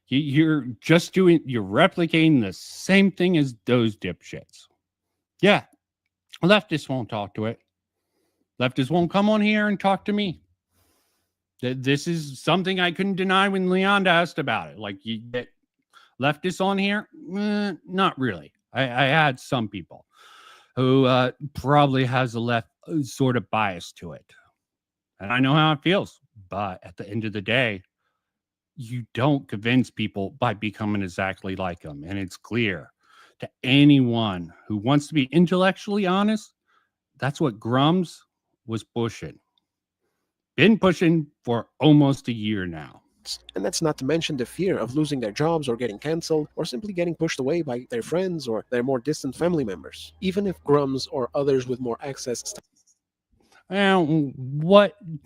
Speaker 1: You're replicating the same thing as those dipshits. Yeah, leftists won't talk to it. Leftists won't come on here and talk to me. This is something I couldn't deny when Leon asked about it. Like, you get leftists on here? Not really. I had some people who probably has a left sort of bias to it. And I know how it feels. But at the end of the day, you don't convince people by becoming exactly like them. And it's clear to anyone who wants to be intellectually honest, that's what Grummz was pushing. Been pushing for almost a year now.
Speaker 2: And that's not to mention the fear of losing their jobs or getting cancelled or simply getting pushed away by their friends or their more distant family members. Even if Grummz or others with more access...
Speaker 1: And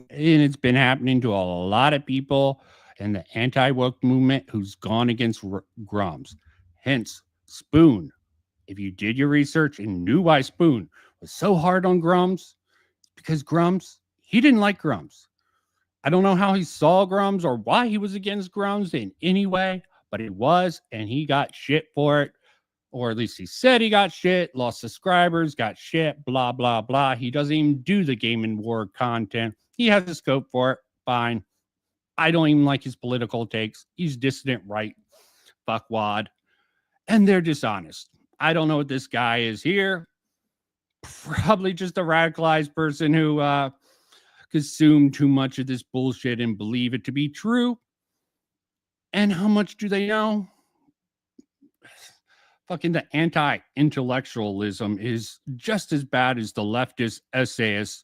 Speaker 1: it's been happening to a lot of people in the anti-woke movement who's gone against Grummz. Hence, Spoon. If you did your research and knew why Spoon was so hard on Grummz, because Grummz, he didn't like Grummz. I don't know how he saw Grummz or why he was against Grummz in any way, but it was, and he got shit for it. Or at least he said he got shit, lost subscribers, got shit, blah, blah, blah. He doesn't even do the Game and War content. He has the scope for it. Fine. I don't even like his political takes. He's dissident right. Fuckwad. And they're dishonest. I don't know what this guy is here. Probably just a radicalized person who consumed too much of this bullshit and believe it to be true. And how much do they know? Fucking the anti-intellectualism is just as bad as the leftist essayists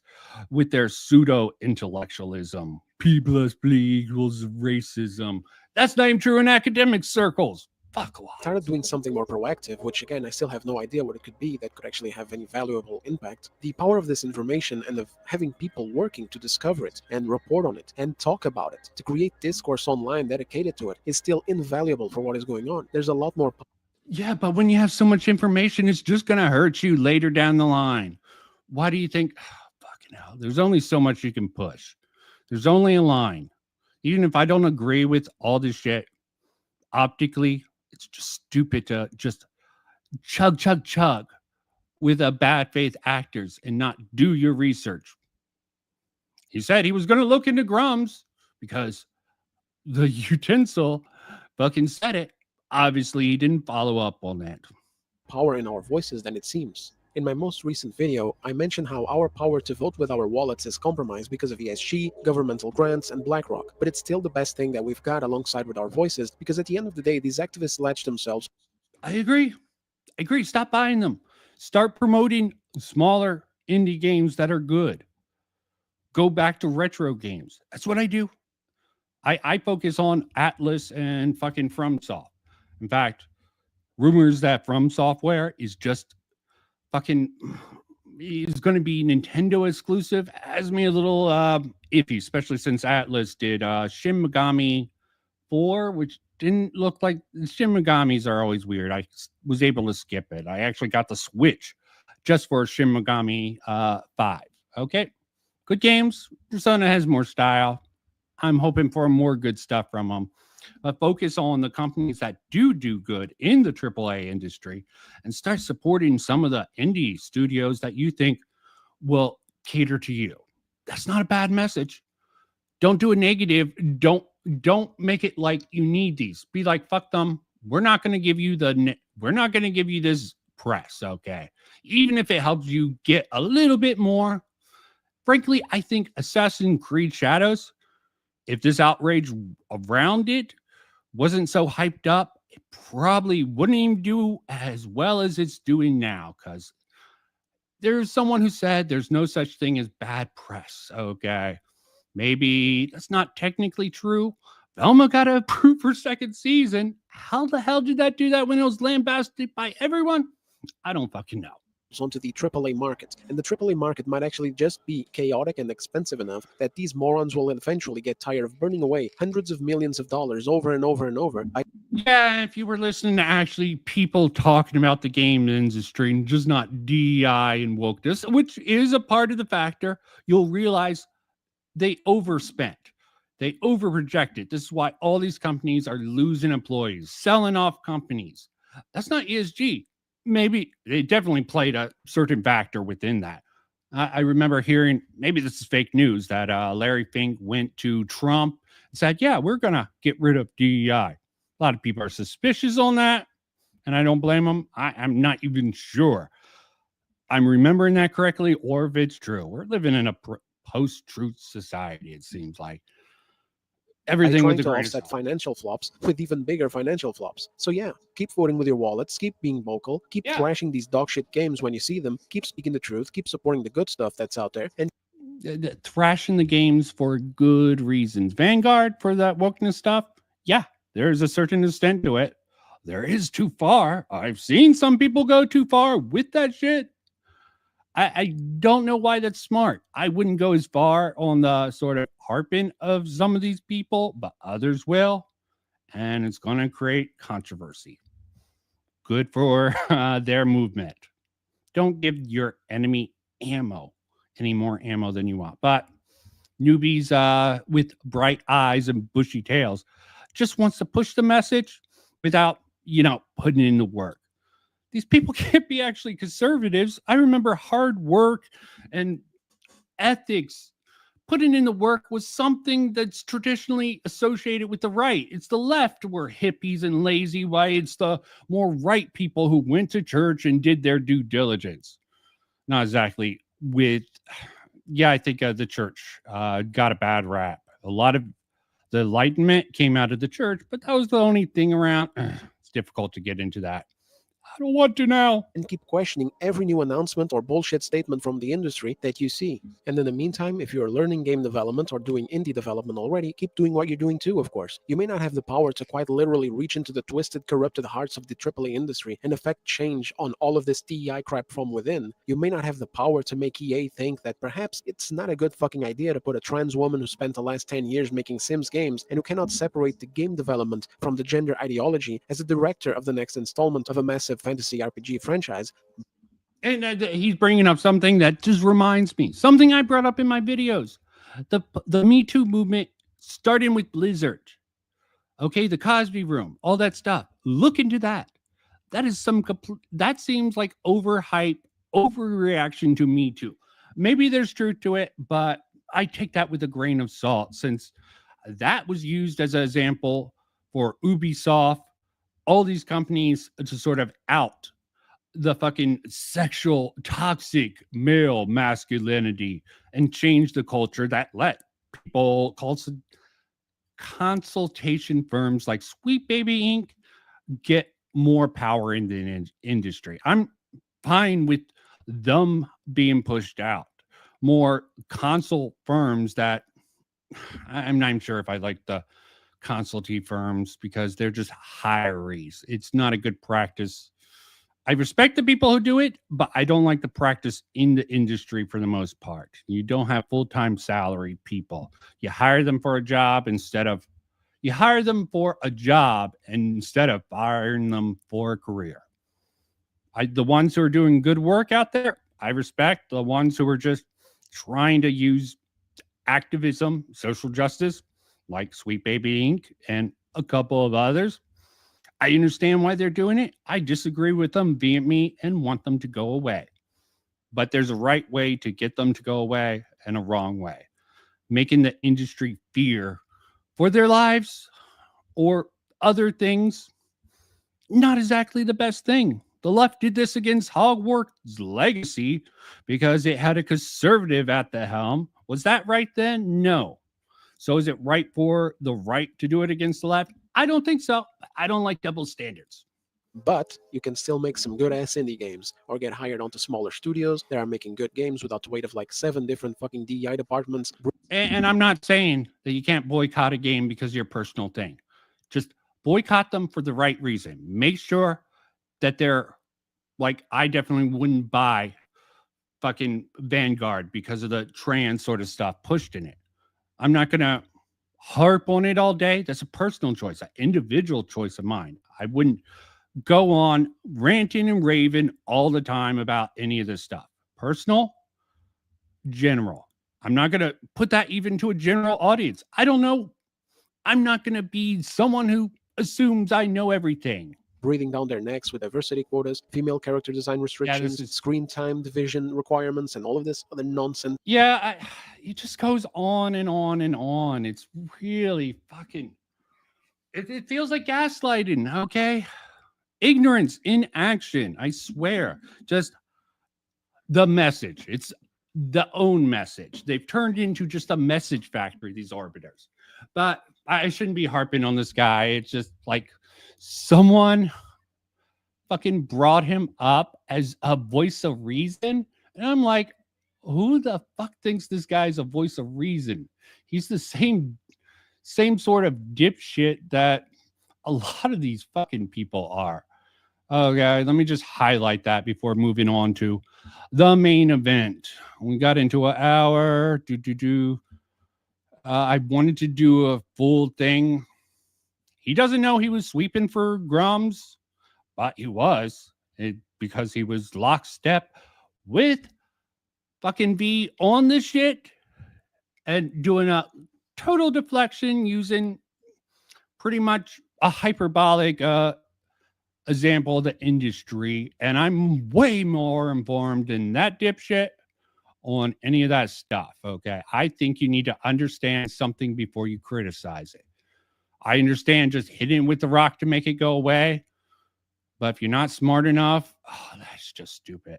Speaker 1: with their pseudo-intellectualism. P plus P equals racism. That's not even true in academic circles. Fuck off.
Speaker 2: Started doing something more proactive, which again, I still have no idea what it could be that could actually have any valuable impact. The power of this information and of having people working to discover it and report on it and talk about it, to create discourse online dedicated to it, is still invaluable for what is going on. There's a lot more.
Speaker 1: Yeah, but when you have so much information, it's just going to hurt you later down the line. Why do you think, fucking hell, there's only so much you can push. There's only a line. Even if I don't agree with all this shit, optically, it's just stupid to just chug with a bad faith actors and not do your research. He said he was going to look into Grummz because the utensil fucking said it. Obviously, he didn't follow up on that.
Speaker 2: Power in our voices than it seems. In my most recent video, I mentioned how our power to vote with our wallets is compromised because of ESG, governmental grants, and BlackRock. But it's still the best thing that we've got alongside with our voices, because at the end of the day, these activists latch themselves.
Speaker 1: I agree. Stop buying them. Start promoting smaller indie games that are good. Go back to retro games. That's what I do. I focus on Atlas and fucking FromSoft. In fact, rumors that From Software is just fucking is going to be Nintendo exclusive has me a little iffy, especially since Atlas did Shin Megami 4, which didn't look like Shin Megamis are always weird. I was able to skip it. I actually got the Switch just for Shin Megami 5. Okay, good games. Persona has more style. I'm hoping for more good stuff from them. But focus on the companies that do good in the AAA industry and start supporting some of the indie studios that you think will cater to you. That's not a bad message. Don't do a negative. Don't make it like you need these. Be like, fuck them. we're not going to give you this press, okay? Even if it helps you get a little bit more. Frankly, I think Assassin's Creed Shadows, if this outrage around it wasn't so hyped up, it probably wouldn't even do as well as it's doing now, because there's someone who said there's no such thing as bad press, okay? Maybe that's not technically true. Velma got approved for second season. How the hell did that do that when it was lambasted by everyone? I don't fucking know.
Speaker 2: Onto the AAA market, and the AAA market might actually just be chaotic and expensive enough that these morons will eventually get tired of burning away hundreds of millions of dollars over and over and over.
Speaker 1: Yeah, if you were listening to actually people talking about the game industry and just not DEI and wokeness, which is a part of the factor, you'll realize they overspent. They overprojected. This is why all these companies are losing employees, selling off companies. That's not ESG. Maybe they definitely played a certain factor within that. I remember hearing, maybe this is fake news, that Larry Fink went to Trump and said, yeah, we're going to get rid of DEI. A lot of people are suspicious on that, and I don't blame them. I'm not even sure I'm remembering that correctly or if it's true. We're living in a post-truth society, it seems like. Everything
Speaker 2: trying
Speaker 1: with the
Speaker 2: to
Speaker 1: greatest
Speaker 2: offset financial flops with even bigger financial flops. So yeah, keep voting with your wallets, keep being vocal, keep thrashing these dogshit games when you see them, keep speaking the truth, keep supporting the good stuff that's out there, and
Speaker 1: thrashing the games for good reasons. Vanguard for that wokeness stuff, yeah, there's a certain extent to it. There is too far. I've seen some people go too far with that shit. I don't know why that's smart. I wouldn't go as far on the sort of harping of some of these people, but others will. And it's going to create controversy. Good for their movement. Don't give your enemy any more ammo than you want. But newbies with bright eyes and bushy tails just wants to push the message without, putting in the work. These people can't be actually conservatives. I remember hard work and ethics. Putting in the work was something that's traditionally associated with the right. It's the left were hippies and lazy. Why it's the more right people who went to church and did their due diligence. Not exactly I think the church got a bad rap. A lot of the Enlightenment came out of the church, but that was the only thing around. It's difficult to get into that. I don't want to now.
Speaker 2: And keep questioning every new announcement or bullshit statement from the industry that you see. And in the meantime, if you're learning game development or doing indie development already, keep doing what you're doing too, of course. You may not have the power to quite literally reach into the twisted, corrupted hearts of the AAA industry and affect change on all of this DEI crap from within. You may not have the power to make EA think that perhaps it's not a good fucking idea to put a trans woman who spent the last 10 years making Sims games and who cannot separate the game development from the gender ideology as the director of the next installment of a massive fantasy RPG franchise.
Speaker 1: And he's bringing up something that just reminds me, something I brought up in my videos. The Me Too movement, starting with Blizzard. Okay, the Cosby Room, all that stuff. Look into that. That is that seems like overhype, overreaction to Me Too. Maybe there's truth to it, but I take that with a grain of salt, since that was used as an example for Ubisoft, all these companies to sort of out the fucking sexual, toxic male masculinity and change the culture that let people consultation firms like Sweet Baby Inc. get more power in the industry. I'm fine with them being pushed out. More consult firms that I'm not even sure if I like the consulting firms, because they're just hirees. It's not a good practice. I respect the people who do it, but I don't like the practice in the industry for the most part. You don't have full-time salary people. You hire them for a job instead of firing them for a career. The ones who are doing good work out there, I respect. The ones who are just trying to use activism, social justice, like Sweet Baby Inc. and a couple of others, I understand why they're doing it. I disagree with them vehemently and want them to go away. But there's a right way to get them to go away and a wrong way. Making the industry fear for their lives or other things, not exactly the best thing. The left did this against Hogwarts Legacy because it had a conservative at the helm. Was that right then? No. So is it right for the right to do it against the left? I don't think so. I don't like double standards.
Speaker 2: But you can still make some good ass indie games or get hired onto smaller studios that are making good games without the weight of like 7 different fucking DEI departments.
Speaker 1: And I'm not saying that you can't boycott a game because of your personal thing. Just boycott them for the right reason. Make sure that they're like, I definitely wouldn't buy fucking Vanguard because of the trans sort of stuff pushed in it. I'm not going to harp on it all day. That's a personal choice, an individual choice of mine. I wouldn't go on ranting and raving all the time about any of this stuff. Personal, general. I'm not going to put that even to a general audience. I don't know. I'm not going to be someone who assumes I know everything.
Speaker 2: Breathing down their necks with diversity quotas, female character design restrictions, screen time division requirements, and all of this other nonsense.
Speaker 1: Yeah, it just goes on and on and on. It's really fucking... It feels like gaslighting, okay? Ignorance in action, I swear. Just the message. It's the own message. They've turned into just a message factory, these arbiters. But I shouldn't be harping on this guy. It's just like someone fucking brought him up as a voice of reason. And I'm like, who the fuck thinks this guy's a voice of reason? He's the same sort of dipshit that a lot of these fucking people are. Okay, let me just highlight that before moving on to the main event. We got into an hour. I wanted to do a full thing. He doesn't know he was sweeping for Grummz, but he was, because he was lockstep with fucking V on this shit and doing a total deflection using pretty much a hyperbolic example of the industry. And I'm way more informed than that dipshit on any of that stuff. Okay. I think you need to understand something before you criticize it. I understand just hitting with the rock to make it go away. But if you're not smart enough, that's just stupid.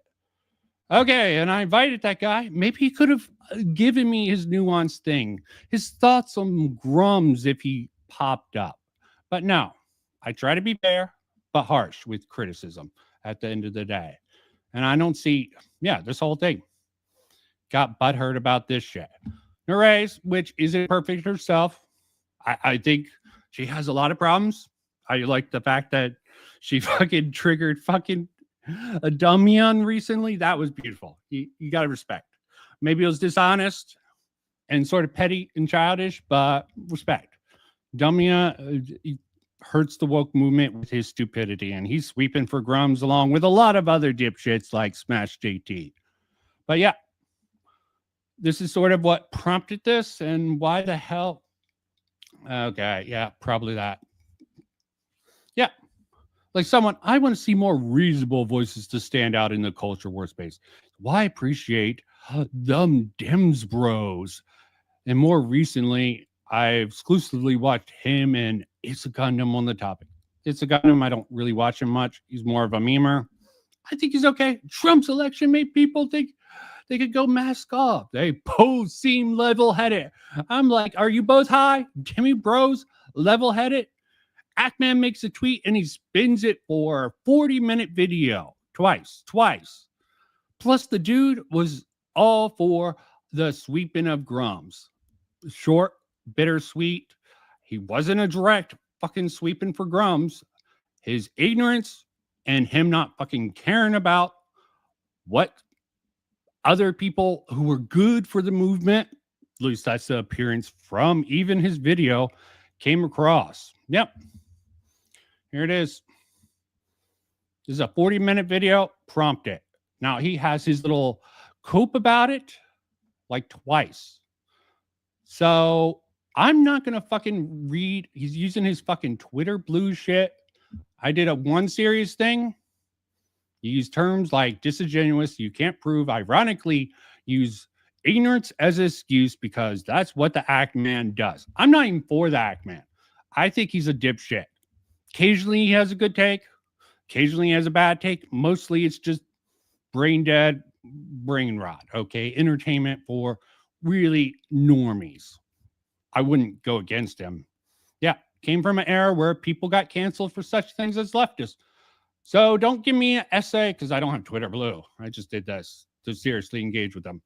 Speaker 1: Okay, and I invited that guy. Maybe he could have given me his nuanced thing, his thoughts on Grummz if he popped up. But no, I try to be fair, but harsh with criticism at the end of the day. And I don't see, this whole thing got butthurt about this shit. Nerez, which isn't perfect herself. I think she has a lot of problems. I like the fact that she fucking triggered fucking a Dumyan recently. That was beautiful. You got to respect. Maybe it was dishonest and sort of petty and childish, but respect. Dumyan hurts the woke movement with his stupidity, and he's sweeping for Grummz along with a lot of other dipshits like Smash JT. But yeah, this is sort of what prompted this, and why the hell? Okay, yeah, probably that. Yeah. Like I want to see more reasonable voices to stand out in the culture war space. Why appreciate them Dems bros? And more recently, I've exclusively watched him and It's a Gundam on the topic. It's a Gundam. I don't really watch him much. He's more of a memer. I think he's okay. Trump's election made people think they could go mask off. They both seem level-headed. I'm like, are you both high? Jimmy bros level-headed? Ackman makes a tweet and he spins it for a 40-minute video. Twice. Plus, the dude was all for the sweeping of Grummz. Short, bittersweet. He wasn't a direct fucking sweeping for Grummz. His ignorance and him not fucking caring about what other people who were good for the movement, at least that's the appearance from even his video, came across. Yep. Here it is. This is a 40-minute video. Prompt it. Now, he has his little cope about it like twice. So I'm not going to fucking read. He's using his fucking Twitter blue shit. I did a one serious thing. You use terms like disingenuous, you can't prove. Ironically, use ignorance as an excuse because that's what the Ackman does. I'm not even for the Ackman. I think he's a dipshit. Occasionally he has a good take. Occasionally has a bad take. Mostly it's just brain dead, brain rot. Okay. Entertainment for really normies. I wouldn't go against him. Yeah. Came from an era where people got canceled for such things as leftists. So don't give me an essay because I don't have Twitter Blue. I just did this to seriously engage with them.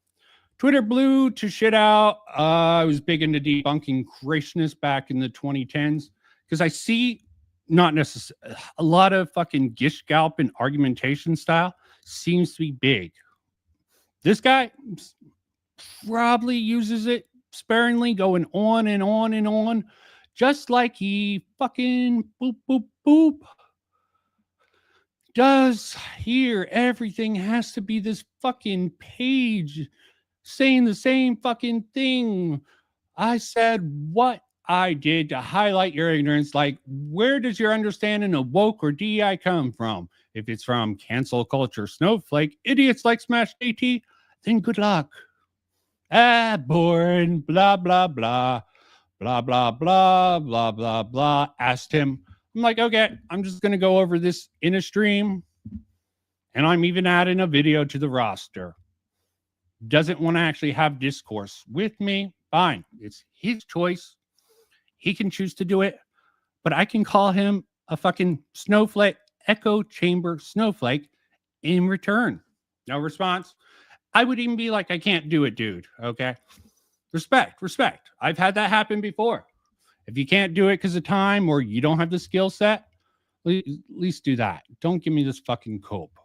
Speaker 1: Twitter Blue to shit out. I was big into debunking creationists back in the 2010s because I see not necessarily a lot of fucking gish gallop and argumentation style seems to be big. This guy probably uses it sparingly, going on and on and on, just like he fucking boop, boop, boop does here. Everything has to be this fucking page saying the same fucking thing. I said what I did to highlight your ignorance. Like, where does your understanding of woke or DEI come from? If it's from cancel culture snowflake idiots like Smash AT, then good luck. Boring, blah, blah, blah, blah, blah, blah, blah, blah, blah. Asked him. I'm like, okay, I'm just going to go over this in a stream. And I'm even adding a video to the roster. Doesn't want to actually have discourse with me. Fine. It's his choice. He can choose to do it. But I can call him a fucking snowflake, echo chamber snowflake in return. No response. I would even be like, I can't do it, dude. Okay. Respect. I've had that happen before. If you can't do it because of time or you don't have the skill set, at least do that. Don't give me this fucking cope.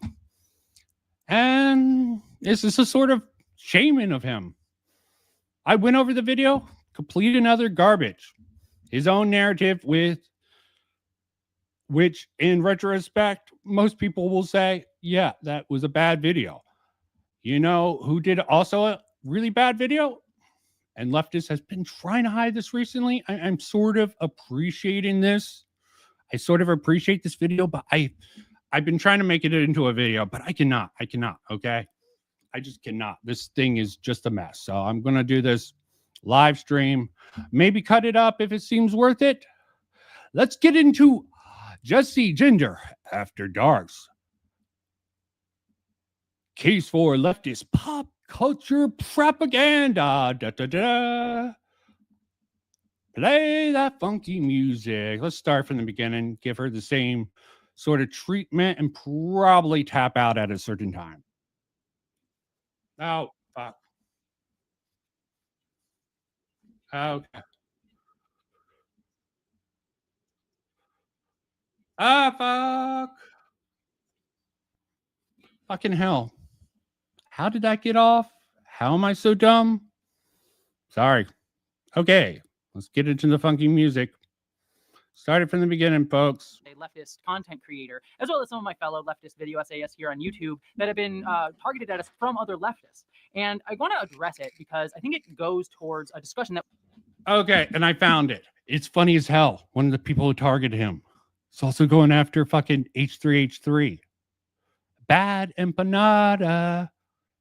Speaker 1: And this is a sort of shaming of him. I went over the video, complete another garbage. His own narrative with which in retrospect, most people will say, yeah, that was a bad video. You know who did also a really bad video? And Leftist has been trying to hide this recently. I'm sort of appreciating this. I sort of appreciate this video, but I've been trying to make it into a video, but I cannot, okay? I just cannot. This thing is just a mess. So I'm going to do this live stream. Maybe cut it up if it seems worth it. Let's get into Jesse Gender After Dark's case for leftist pop culture propaganda. Da, da, da. Play that funky music. Let's start from the beginning. Give her the same sort of treatment and probably tap out at a certain time. Oh, fuck. Okay. Fuck. Fucking hell. How did that get off? How am I so dumb? Sorry. Okay. Let's get into the funky music. Started from the beginning, folks.
Speaker 6: A leftist content creator, as well as some of my fellow leftist video essayists here on YouTube that have been targeted at us from other leftists. And I want to address it because I think it goes towards a discussion that...
Speaker 1: Okay, and I found it. It's funny as hell. One of the people who targeted him is also going after fucking H3H3. Bad Empanada.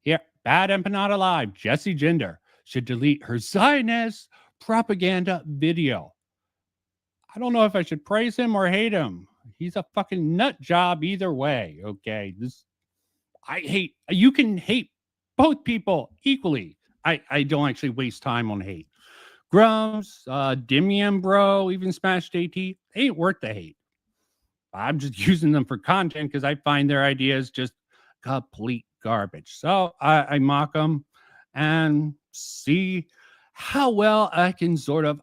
Speaker 1: Yeah, Bad Empanada Live. Jesse Gender should delete her Zionist propaganda video. I don't know if I should praise him or hate him. He's a fucking nut job either way. Okay. You can hate both people equally. I don't actually waste time on hate. Grummz, Dimian Bro, even Smash JT, ain't worth the hate. I'm just using them for content because I find their ideas just complete garbage. So I mock them and see how well I can sort of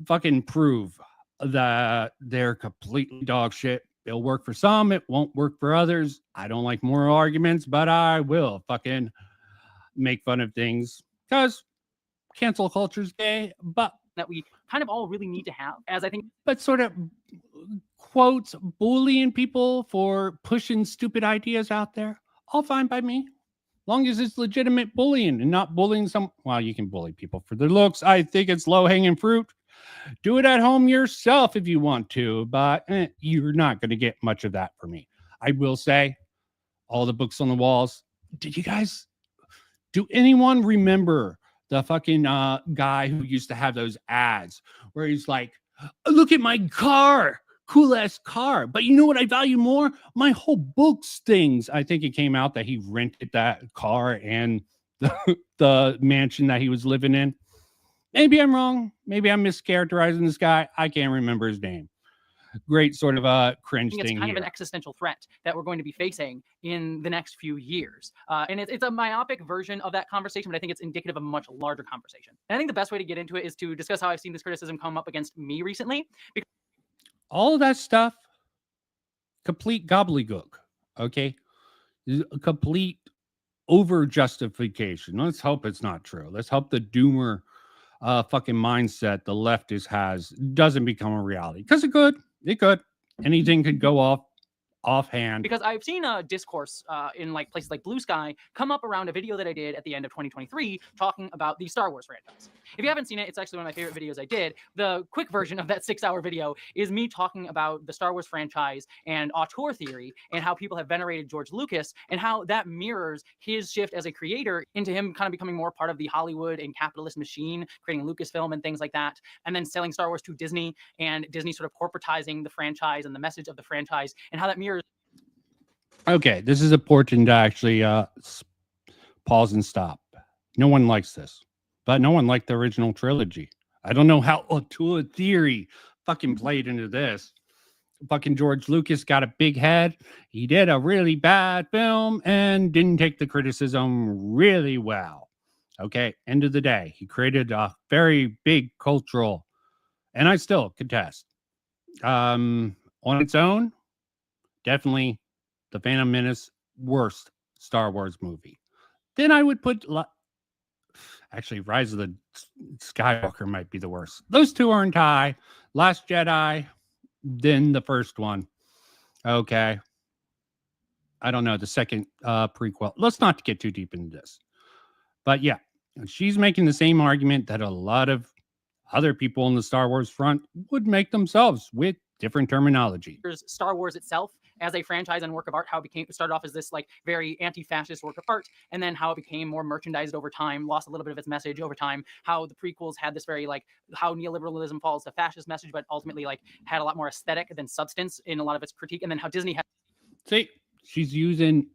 Speaker 1: fucking prove that they're completely dog shit. It'll work for some, it won't work for others. I don't like moral arguments, but I will fucking make fun of things because cancel culture's gay, but
Speaker 6: that we kind of all really need to have, as I think...
Speaker 1: But sort of quotes bullying people for pushing stupid ideas out there, all fine by me. Long as it's legitimate bullying and not bullying some... Well, you can bully people for their looks. I think it's low-hanging fruit. Do it at home yourself if you want to, but you're not going to get much of that from me. I will say, all the books on the walls. Do anyone remember the fucking guy who used to have those ads where he's like, look at my car. cool ass car. But you know what I value more? My whole books things. I think it came out that he rented that car and the mansion that he was living in. Maybe I'm wrong. Maybe I'm mischaracterizing this guy. I can't remember his name. Great sort of cringe
Speaker 6: think it's
Speaker 1: thing
Speaker 6: kind
Speaker 1: here.
Speaker 6: of an existential threat that we're going to be facing in the next few years. And it's a myopic version of that conversation, but I think it's indicative of a much larger conversation. And I think the best way to get into it is to discuss how I've seen this criticism come up against me recently.
Speaker 1: All of that stuff, complete gobbledygook. Okay, a complete over justification. Let's hope it's not true. Let's hope the doomer fucking mindset the leftist has doesn't become a reality, because it could anything could go offhand.
Speaker 6: Because I've seen a discourse in like places like Blue Sky come up around a video that I did at the end of 2023 talking about the Star Wars franchise. If you haven't seen it, it's actually one of my favorite videos I did. The quick version of that 6-hour video is me talking about the Star Wars franchise and auteur theory and how people have venerated George Lucas and how that mirrors his shift as a creator into him kind of becoming more part of the Hollywood and capitalist machine, creating Lucasfilm and things like that, and then selling Star Wars to Disney and Disney sort of corporatizing the franchise and the message of the franchise and how that mirrors.
Speaker 1: Okay, this is important to actually pause and stop. No one likes this, but no one liked the original trilogy. I don't know how auteur theory fucking played into this. Fucking George Lucas got a big head. He did a really bad film and didn't take the criticism really well. Okay, end of the day, he created a very big cultural, and I still contest. On its own, definitely The Phantom Menace, worst Star Wars movie. Then I would put, actually, Rise of the Skywalker might be the worst. Those two are in tie. Last Jedi, then the first one. Okay. I don't know, the second prequel. Let's not get too deep into this. But yeah, she's making the same argument that a lot of other people in the Star Wars front would make themselves with different terminology.
Speaker 6: Star Wars itself as a franchise and work of art, how it started off as this like very anti-fascist work of art, and then how it became more merchandised over time, lost a little bit of its message over time, how the prequels had this very like how neoliberalism falls to fascist message, but ultimately like had a lot more aesthetic than substance in a lot of its critique, and then how Disney had.
Speaker 1: See, she's using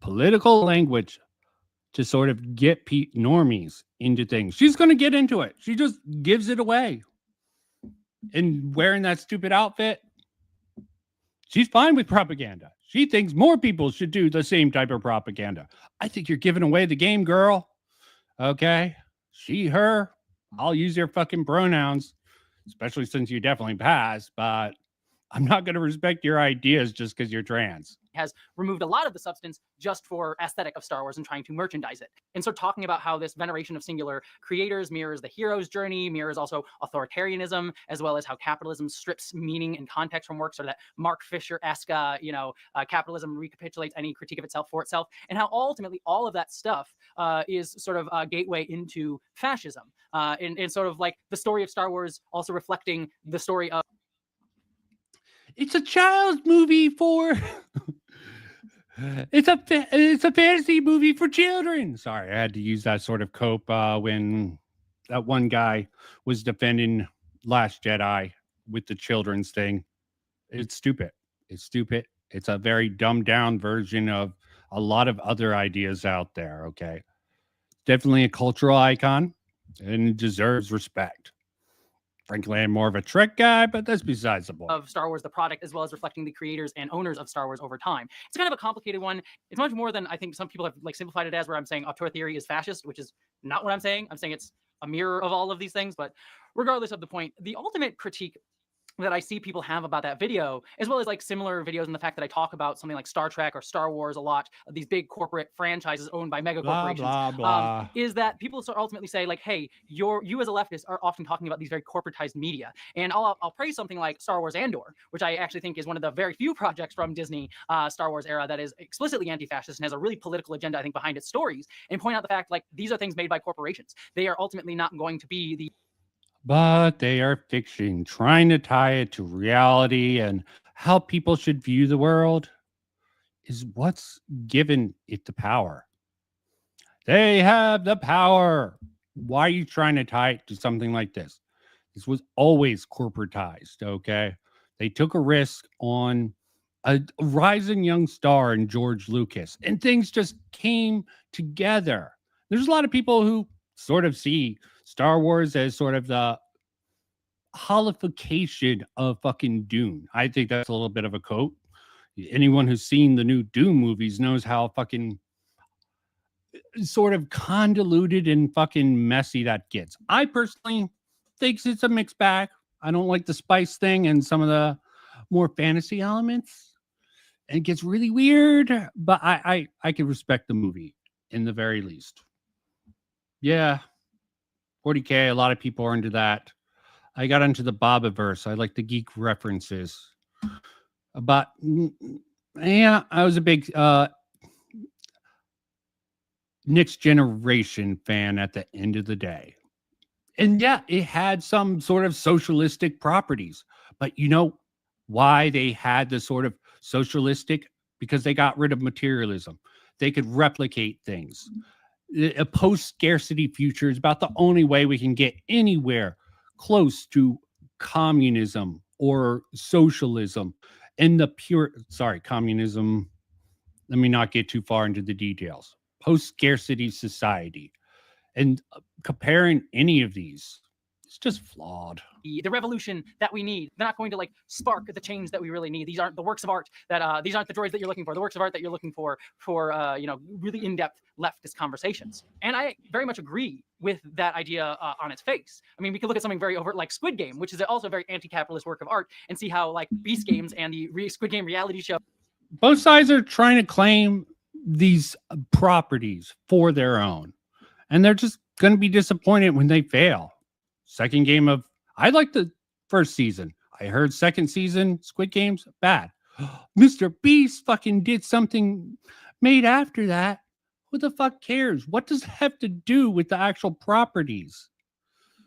Speaker 1: political language to sort of get normies into things. She's going to get into it. She just gives it away. And wearing that stupid outfit, she's fine with propaganda. She thinks more people should do the same type of propaganda. I think you're giving away the game, girl. Okay? She, her. I'll use your fucking pronouns, especially since you definitely passed, but I'm not going to respect your ideas just because you're trans.
Speaker 6: Has removed a lot of the substance just for aesthetic of Star Wars and trying to merchandise it. And so talking about how this veneration of singular creators mirrors the hero's journey, mirrors also authoritarianism, as well as how capitalism strips meaning and context from work, so that Mark Fisher-esque, capitalism recapitulates any critique of itself for itself, and how ultimately all of that stuff is sort of a gateway into fascism. And sort of like the story of Star Wars also reflecting the story of.
Speaker 1: It's a child's movie for... It's a fantasy movie for children. Sorry, I had to use that sort of cope when that one guy was defending Last Jedi with the children's thing. It's stupid. It's stupid. It's a very dumbed down version of a lot of other ideas out there. Okay, definitely a cultural icon and it deserves respect. Frankly, I'm more of a Trek guy, but that's besides the point.
Speaker 6: Of Star Wars, the product, as well as reflecting the creators and owners of Star Wars over time. It's kind of a complicated one. It's much more than I think some people have like simplified it as, where I'm saying auteur theory is fascist, which is not what I'm saying. I'm saying it's a mirror of all of these things. But regardless of the point, the ultimate critique that I see people have about that video, as well as like similar videos, and the fact that I talk about something like Star Trek or Star Wars a lot, these big corporate franchises owned by mega corporations,
Speaker 1: blah, blah.
Speaker 6: Is that people ultimately say like, hey, you as a leftist are often talking about these very corporatized media. And I'll praise something like Star Wars Andor, which I actually think is one of the very few projects from Disney Star Wars era that is explicitly anti-fascist and has a really political agenda, I think, behind its stories, and point out the fact like these are things made by corporations. They are ultimately not going to be the.
Speaker 1: But they are fiction, trying to tie it to reality and how people should view the world is what's given it the power. They have the power. Why are you trying to tie it to something like this? This was always corporatized, okay? They took a risk on a rising young star in George Lucas, and things just came together. There's a lot of people who sort of see Star Wars as sort of the holification of fucking Dune. I think that's a little bit of a quote. Anyone who's seen the new Dune movies knows how fucking sort of convoluted and fucking messy that gets. I personally think it's a mixed bag. I don't like the spice thing and some of the more fantasy elements. And it gets really weird, but I can respect the movie in the very least. Yeah. 40K, a lot of people are into that. I got into the Bobaverse. I like the geek references. But yeah, I was a big Next Generation fan at the end of the day. And yeah, it had some sort of socialistic properties. But you know why they had the sort of socialistic? Because they got rid of materialism. They could replicate things. A post-scarcity future is about the only way we can get anywhere close to communism or socialism. And the communism, let me not get too far into the details. Post-scarcity society. And comparing any of these, it's just flawed.
Speaker 6: The revolution that we need. They're not going to like spark the change that we really need. These aren't the works of art that these aren't the droids that you're looking for. The works of art that you're looking for really in-depth leftist conversations. And I very much agree with that idea on its face. I mean, we could look at something very overt like Squid Game, which is also a very anti-capitalist work of art, and see how like Beast Games and the Squid Game reality show.
Speaker 1: Both sides are trying to claim these properties for their own, and they're just going to be disappointed when they fail. Second game of, I like the first season. I heard second season Squid Game's bad. Mr. Beast fucking did something made after that. Who the fuck cares? What does it have to do with the actual properties?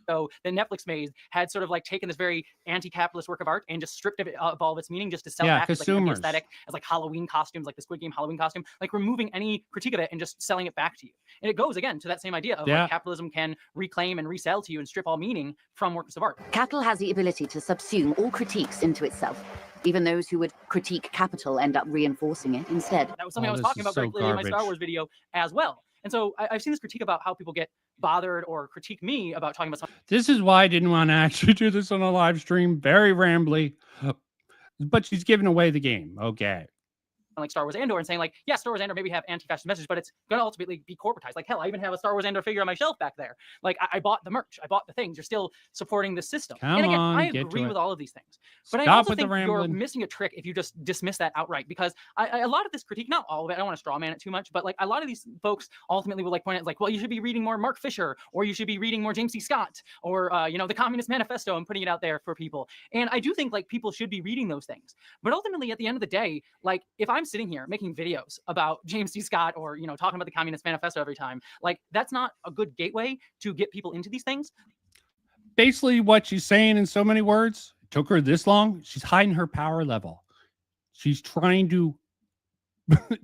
Speaker 6: So that Netflix made had sort of like taken this very anti-capitalist work of art and just stripped it of all of its meaning just to sell it back as like an aesthetic, as like Halloween costumes, like the Squid Game Halloween costume, like removing any critique of it and just selling it back to you. And it goes again to that same idea of like capitalism can reclaim and resell to you and strip all meaning from works of art.
Speaker 7: Capital has the ability to subsume all critiques into itself. Even those who would critique capital end up reinforcing it instead.
Speaker 6: That was something I was talking about very clearly in my Star Wars video as well. And so I've seen this critique about how people get bothered or critique me about talking about something.
Speaker 1: This is why I didn't want to actually do this on a live stream. Very rambly. But she's giving away the game. Okay.
Speaker 6: Like Star Wars Andor and saying like, yeah, Star Wars Andor maybe have anti-fascist messages, but it's going to ultimately be corporatized. Like, hell, I even have a Star Wars Andor figure on my shelf back there. Like, I bought the merch. I bought the things. You're still supporting the system.
Speaker 1: Come
Speaker 6: and again,
Speaker 1: on,
Speaker 6: I agree with all of these things. But
Speaker 1: Stop
Speaker 6: I also
Speaker 1: with
Speaker 6: think
Speaker 1: the
Speaker 6: you're missing a trick if you just dismiss that outright, because a lot of this critique, not all of it, I don't want to straw man it too much, but like a lot of these folks ultimately will like point out like, well, you should be reading more Mark Fisher, or you should be reading more James C. Scott, or, the Communist Manifesto and putting it out there for people. And I do think like people should be reading those things. But ultimately, at the end of the day, like if I'm sitting here making videos about James C. Scott or, talking about the Communist Manifesto every time, like that's not a good gateway to get people into these things.
Speaker 1: Basically what she's saying in so many words, it took her this long. She's hiding her power level. She's trying to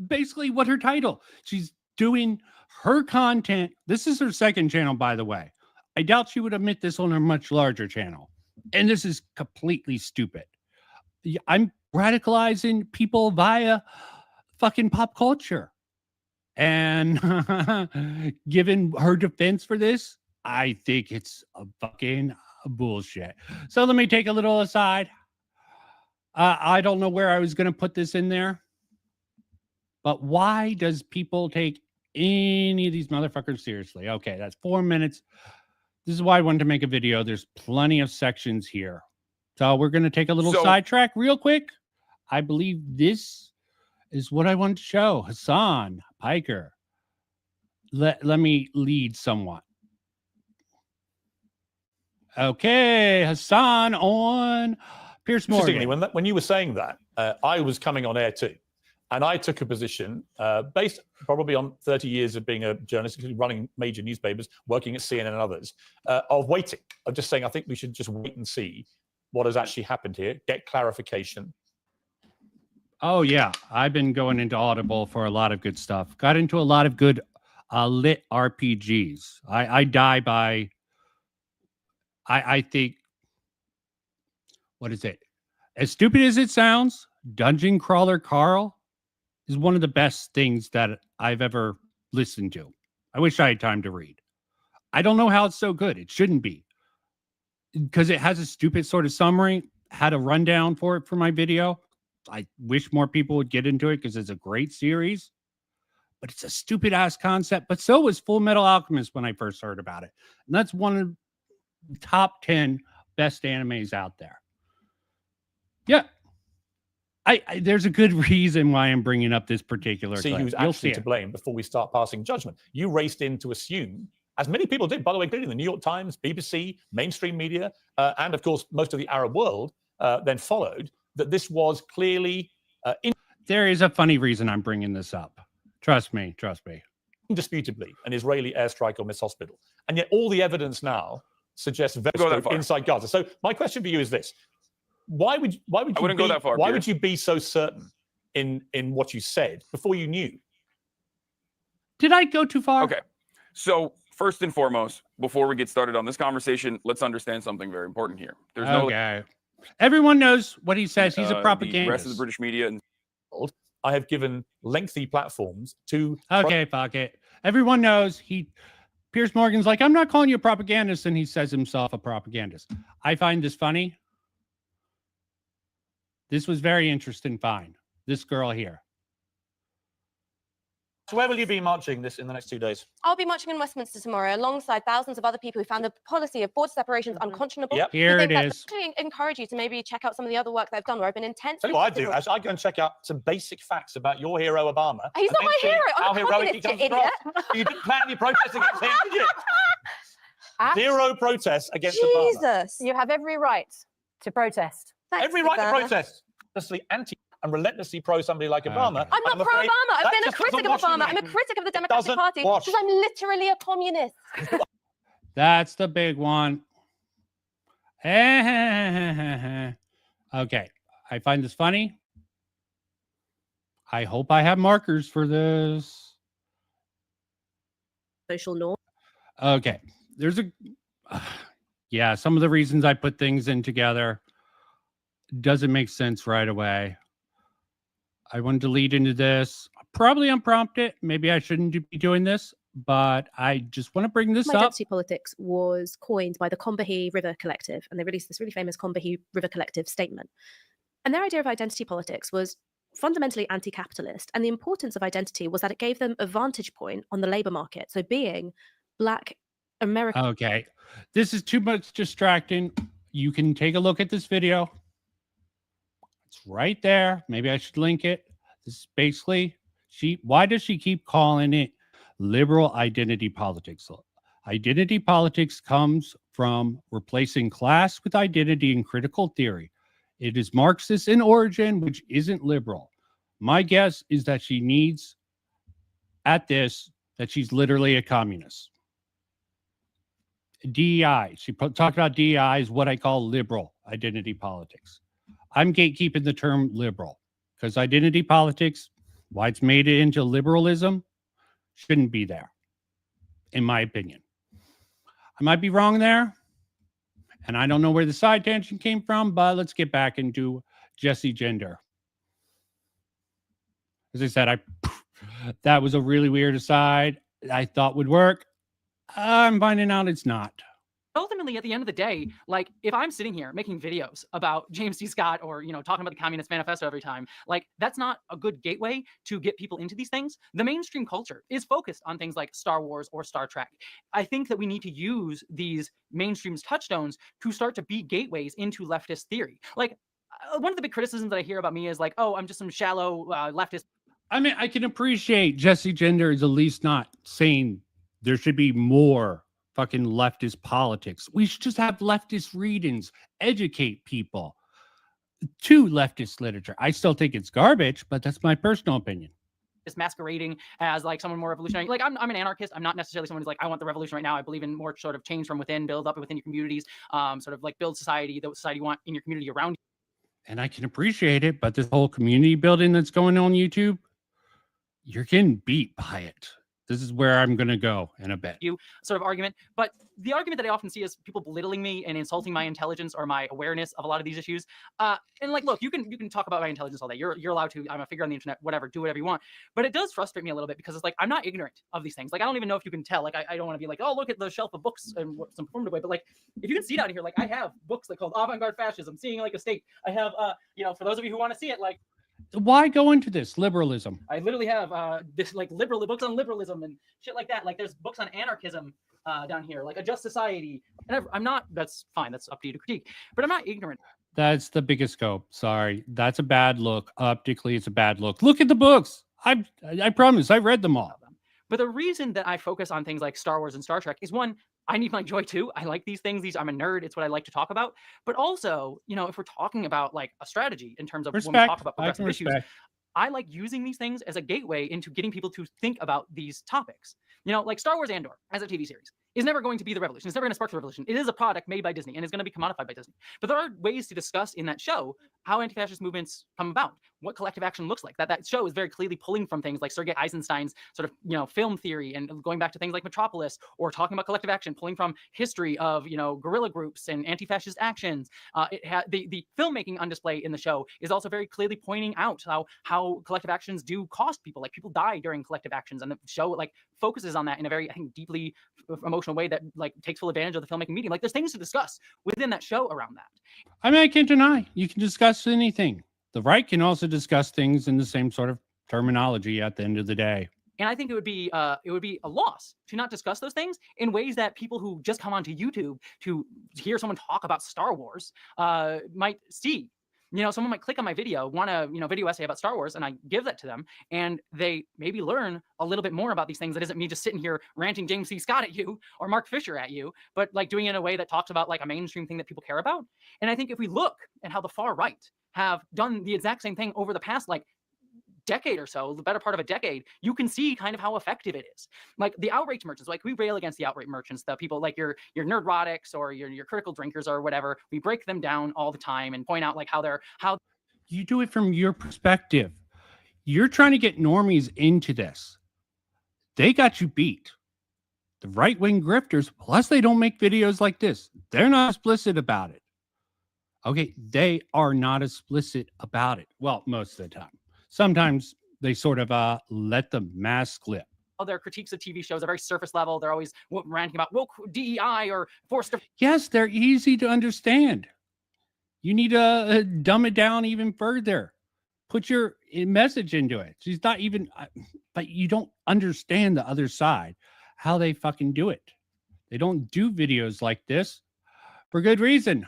Speaker 1: basically what her title, she's doing her content. This is her second channel, by the way. I doubt she would admit this on her much larger channel. And this is completely stupid. I'm radicalizing people via fucking pop culture. And given her defense for this, I think it's a fucking bullshit. So let me take a little aside. I don't know where I was going to put this in there, but why does people take any of these motherfuckers seriously? Okay, that's 4 minutes. This is why I wanted to make a video. There's plenty of sections here. So we're going to take a little sidetrack real quick. I believe this is what I wanted to show. Hassan Piker. Let me lead somewhat. Okay, Hassan on Pierce Morgan.
Speaker 8: Interestingly, when you were saying that, I was coming on air too. And I took a position based probably on 30 years of being a journalist, running major newspapers, working at CNN and others, of waiting. Of just saying, I think we should just wait and see what has actually happened here, get clarification.
Speaker 1: Oh, yeah. I've been going into Audible for a lot of good stuff. Got into a lot of good lit RPGs. I die by, I think, what is it? As stupid as it sounds, Dungeon Crawler Carl is one of the best things that I've ever listened to. I wish I had time to read. I don't know how it's so good. It shouldn't be, because it has a stupid sort of summary. Had a rundown for it for my video. I wish more people would get into it because it's a great series, but it's a stupid ass concept. But so was Full Metal Alchemist when I first heard about it. And that's one of the top 10 best animes out there. Yeah. There's a good reason why I'm bringing up this particular
Speaker 8: See
Speaker 1: clip.
Speaker 8: who's
Speaker 1: You'll
Speaker 8: actually
Speaker 1: see
Speaker 8: to
Speaker 1: it.
Speaker 8: blame before we start passing judgment. You raced in to assume, as many people did, by the way, including the New York Times, BBC, mainstream media, and of course, most of the Arab world then followed, that this was clearly
Speaker 1: There is a funny reason I'm bringing this up. Trust me.
Speaker 8: indisputably an Israeli airstrike on this hospital. And yet all the evidence now suggests
Speaker 9: Go that far.
Speaker 8: inside Gaza. So my question for you is this. Why would you
Speaker 9: wouldn't go that far,
Speaker 8: why
Speaker 9: Pierre.
Speaker 8: would you be so certain in what you said before you knew?
Speaker 1: Did I go too far?
Speaker 9: Okay. So first and foremost, before we get started on this conversation, let's understand something very important here. There's no
Speaker 1: Okay. Everyone knows what he says. He's a
Speaker 9: the
Speaker 1: propagandist.
Speaker 9: rest of the British media and
Speaker 8: I have given lengthy platforms to
Speaker 1: Okay, fuck it. Everyone knows Piers Morgan's like, I'm not calling you a propagandist, and he says himself a propagandist. I find this funny. This was very interesting find. This girl here.
Speaker 8: So where will you be marching this in the next 2 days?
Speaker 10: I'll be marching in Westminster tomorrow alongside thousands of other people who found the policy of border separations unconscionable.
Speaker 8: Yep.
Speaker 1: Here
Speaker 10: I
Speaker 1: it
Speaker 10: think I'd
Speaker 1: is.
Speaker 10: actually encourage you to maybe check out some of the other work that I've done where I've been intensely
Speaker 8: Tell you what I do,
Speaker 10: critical.
Speaker 8: as I go and check out some basic facts about your hero Obama.
Speaker 10: He's
Speaker 8: and
Speaker 10: not
Speaker 8: then
Speaker 10: my
Speaker 8: see
Speaker 10: hero. I'm
Speaker 8: how
Speaker 10: a
Speaker 8: heroic he
Speaker 10: communist,
Speaker 8: comes
Speaker 10: you
Speaker 8: across. You didn't plan any protests against him, did you?
Speaker 10: Ah,
Speaker 8: Zero protests against Obama.
Speaker 10: Jesus.
Speaker 11: You have every right to protest.
Speaker 10: Thanks,
Speaker 8: Every right to
Speaker 10: Susanna.
Speaker 8: protest. Relentlessly anti and relentlessly pro somebody like Obama.
Speaker 1: Okay.
Speaker 10: I'm not
Speaker 8: afraid
Speaker 10: pro-Obama. I've
Speaker 8: that
Speaker 10: been a
Speaker 8: just doesn't
Speaker 10: critic of
Speaker 8: wash with
Speaker 10: Obama.
Speaker 8: me.
Speaker 10: I'm a critic of the Democratic
Speaker 8: doesn't
Speaker 10: Party
Speaker 8: wash.
Speaker 10: because I'm literally a communist.
Speaker 1: That's the big one. Okay. I find this funny. I hope I have markers for this.
Speaker 10: Social norm.
Speaker 1: Okay. There's yeah, some of the reasons I put things in together doesn't make sense right away. I wanted to lead into this. Probably unprompted. Maybe I shouldn't be doing this, but I just want to bring this up.
Speaker 10: Identity politics was coined by the Combahee River Collective, and they released this really famous Combahee River Collective statement. And their idea of identity politics was fundamentally anti-capitalist, and the importance of identity was that it gave them a vantage point on the labor market. So being Black American.
Speaker 1: Okay. This is too much distracting. You can take a look at this video. It's right there. Maybe I should link it. This is basically why does she keep calling it liberal identity politics? Identity politics comes from replacing class with identity in critical theory. It is Marxist in origin, which isn't liberal. My guess is that she needs at this that she's literally a communist. DEI. She talked about DEI is what I call liberal identity politics. I'm gatekeeping the term liberal because identity politics, why it's made it into liberalism, shouldn't be there, in my opinion. I might be wrong there, and I don't know where the side tangent came from, but let's get back into Jesse Gender. As I said, that was a really weird aside I thought would work. I'm finding out it's not.
Speaker 6: Ultimately, at the end of the day, like if I'm sitting here making videos about James C. Scott or, talking about the Communist Manifesto every time, like that's not a good gateway to get people into these things. The mainstream culture is focused on things like Star Wars or Star Trek. I think that we need to use these mainstream's touchstones to start to be gateways into leftist theory. Like one of the big criticisms that I hear about me is like, oh, I'm just some shallow leftist.
Speaker 1: I mean, I can appreciate Jesse Gender is at least not saying there should be more fucking leftist politics. We should just have leftist readings, educate people to leftist literature. I still think it's garbage, but that's my personal opinion.
Speaker 6: Is masquerading as like someone more revolutionary. Like I'm an anarchist. I'm not necessarily someone who's like, I want the revolution right now. I believe in more sort of change from within, build up within your communities, sort of like build society, the society you want in your community around you.
Speaker 1: And I can appreciate it, but this whole community building that's going on YouTube, you're getting beat by it. This is where I'm going to go in a bit.
Speaker 6: Sort of argument. But the argument that I often see is people belittling me and insulting my intelligence or my awareness of a lot of these issues. And like, look, you can talk about my intelligence all day. You're allowed to. I'm a figure on the internet, whatever, do whatever you want. But it does frustrate me a little bit because it's like, I'm not ignorant of these things. Like, I don't even know if you can tell. Like, I don't want to be like, oh, look at the shelf of books and some performative way. But like, if you can see down here, like I have books like called Avant-Garde Fascism, Seeing Like a State. I have, for those of you who want to see it, like,
Speaker 1: Why go into this liberalism?
Speaker 6: I literally have this like books on liberalism and shit like that. Like there's books on anarchism down here, like A Just Society. And I'm not. That's fine. That's up to you to critique. But I'm not ignorant.
Speaker 1: That's the biggest scope. Sorry, that's a bad look. Optically, it's a bad look. Look at the books. I promise, I read them all.
Speaker 6: But the reason that I focus on things like Star Wars and Star Trek is one, I need my joy too. I like these things. I'm a nerd. It's what I like to talk about. But also, if we're talking about like a strategy in terms of when we talk about progressive issues, I like using these things as a gateway into getting people to think about these topics. Like Star Wars Andor as a TV series is never going to be the revolution. It's never going to spark the revolution. It is a product made by Disney and it's going to be commodified by Disney. But there are ways to discuss in that show how anti-fascist movements come about, what collective action looks like. That show is very clearly pulling from things like Sergei Eisenstein's sort of, film theory and going back to things like Metropolis or talking about collective action, pulling from history of, guerrilla groups and anti-fascist actions. The filmmaking on display in the show is also very clearly pointing out how collective actions do cost people. Like people die during collective actions, and the show like focuses on that in a very, I think, deeply emotional way that like takes full advantage of the filmmaking medium. Like there's things to discuss within that show around that.
Speaker 1: I mean, I can't deny you can discuss anything. The right can also discuss things in the same sort of terminology at the end of the day.
Speaker 6: And I think it would be a loss to not discuss those things in ways that people who just come onto YouTube to hear someone talk about Star Wars might see. Someone might click on my video, want a video essay about Star Wars, and I give that to them, and they maybe learn a little bit more about these things. That isn't me just sitting here ranting James C. Scott at you or Mark Fisher at you, but like doing it in a way that talks about like a mainstream thing that people care about. And I think if we look at how the far right have done the exact same thing over the past like decade or so, the better part of a decade, you can see kind of how effective it is. Like the outrage merchants, like we rail against the outrage merchants, the people like your nerdrotics or your critical drinkers or whatever. We break them down all the time and point out like how
Speaker 1: you do it from your perspective. You're trying to get normies into this. They got you beat. The right-wing grifters, plus they don't make videos like this. They're not explicit about it. Okay, they are not explicit about it. Well, most of the time. Sometimes they sort of let the mask slip.
Speaker 6: Their critiques of TV shows are very surface level. They're always ranting about woke DEI or forced.
Speaker 1: Yes, they're easy to understand. You need to dumb it down even further. Put your message into it. She's not even, but you don't understand the other side, how they fucking do it. They don't do videos like this for good reason.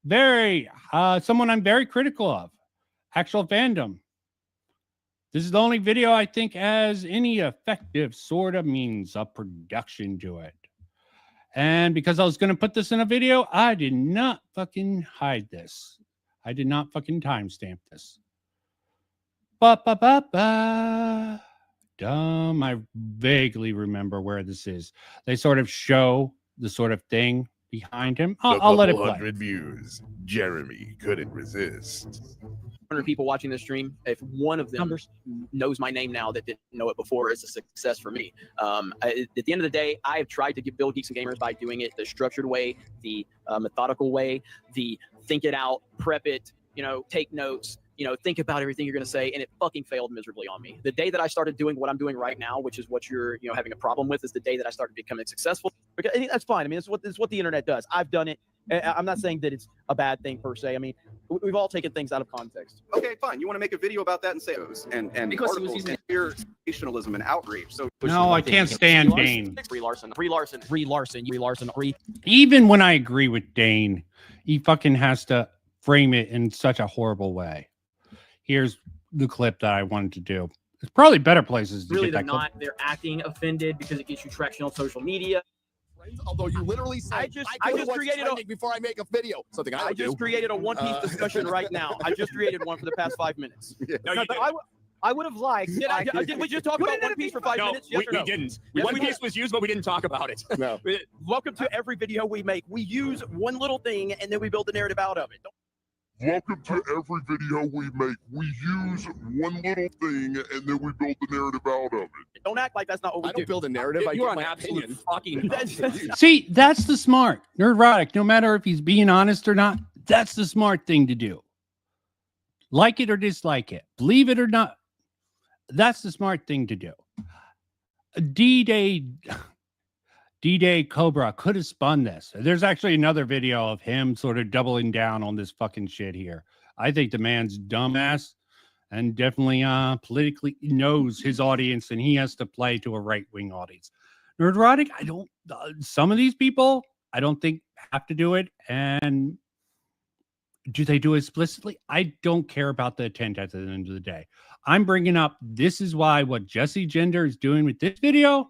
Speaker 1: Someone I'm very critical of. Actual fandom. This is the only video I think has any effective sort of means of production to it. And because I was going to put this in a video, I did not fucking hide this. I did not fucking timestamp this. Dumb. I vaguely remember where this is. They sort of show the sort of thing behind him. I'll let it play.
Speaker 12: 100 views. Jeremy couldn't resist.
Speaker 13: 100 people watching this stream. If one of them knows my name now that didn't know it before, it's a success for me. At the end of the day, I have tried to build Geeks and Gamers by doing it the structured way, the methodical way, the think it out, prep it, take notes, think about everything you're going to say, and it fucking failed miserably on me. The day that I started doing what I'm doing right now, which is what you're having a problem with, is the day that I started becoming successful. Because I think that's fine. I mean, it's what the internet does. I've done it. I'm not saying that it's a bad thing per se. I mean, we've all taken things out of context.
Speaker 14: Okay, fine. You want to make a video about that and say those and
Speaker 13: because
Speaker 14: articles
Speaker 13: he was
Speaker 14: and fear, sensationalism and outrage. So
Speaker 1: no, I can't stand Dane.
Speaker 13: Brie Larson.
Speaker 1: Even when I agree with Dane, he fucking has to frame it in such a horrible way. Here's the clip that I wanted to do. There's probably better places to
Speaker 13: really,
Speaker 1: get that
Speaker 13: they're not. Clip. They're acting offended because it gets you traction on social media.
Speaker 12: Although you literally said, I just
Speaker 13: created
Speaker 12: before I make a video. Something I
Speaker 13: just created a one-piece discussion right now. I just created one for the past 5 minutes.
Speaker 12: Yeah.
Speaker 13: No, but I would have liked. Did we just talk about One Piece for 5 minutes? Yes
Speaker 15: we didn't. One Piece was used, but we didn't talk about it.
Speaker 12: No.
Speaker 13: Welcome to every video we make. We use one little thing and then we build the narrative out of it.
Speaker 12: Welcome to every video we make. We use one little thing and then we build the narrative out of it.
Speaker 13: Don't act like that's not what we
Speaker 15: I don't build a narrative. I
Speaker 9: You're
Speaker 15: give
Speaker 9: on
Speaker 15: my
Speaker 9: absolute
Speaker 15: opinion.
Speaker 9: fucking.
Speaker 1: See, that's the smart. Neurotic, no matter if he's being honest or not, that's the smart thing to do. Like it or dislike it, believe it or not, that's the smart thing to do. D-Day Cobra could have spun this. There's actually another video of him sort of doubling down on this fucking shit here. I think the man's dumbass and definitely politically knows his audience, and he has to play to a right-wing audience. Neurotic, I don't, some of these people, I don't think have to do it. And do they do it explicitly? I don't care about the intent at the end of the day. I'm bringing up, this is why what Jesse Gender is doing with this video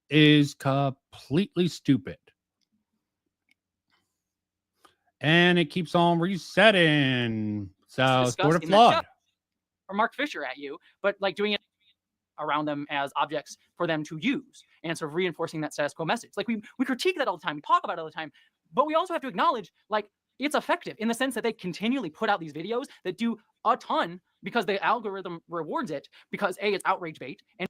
Speaker 1: is completely stupid. And it keeps on resetting. So sort of flawed.
Speaker 6: Or Mark Fisher at you, but like doing it around them as objects for them to use and sort of reinforcing that status quo message. Like we critique that all the time, we talk about it all the time, but we also have to acknowledge like it's effective in the sense that they continually put out these videos that do a ton because the algorithm rewards it because A, it's outrage bait, and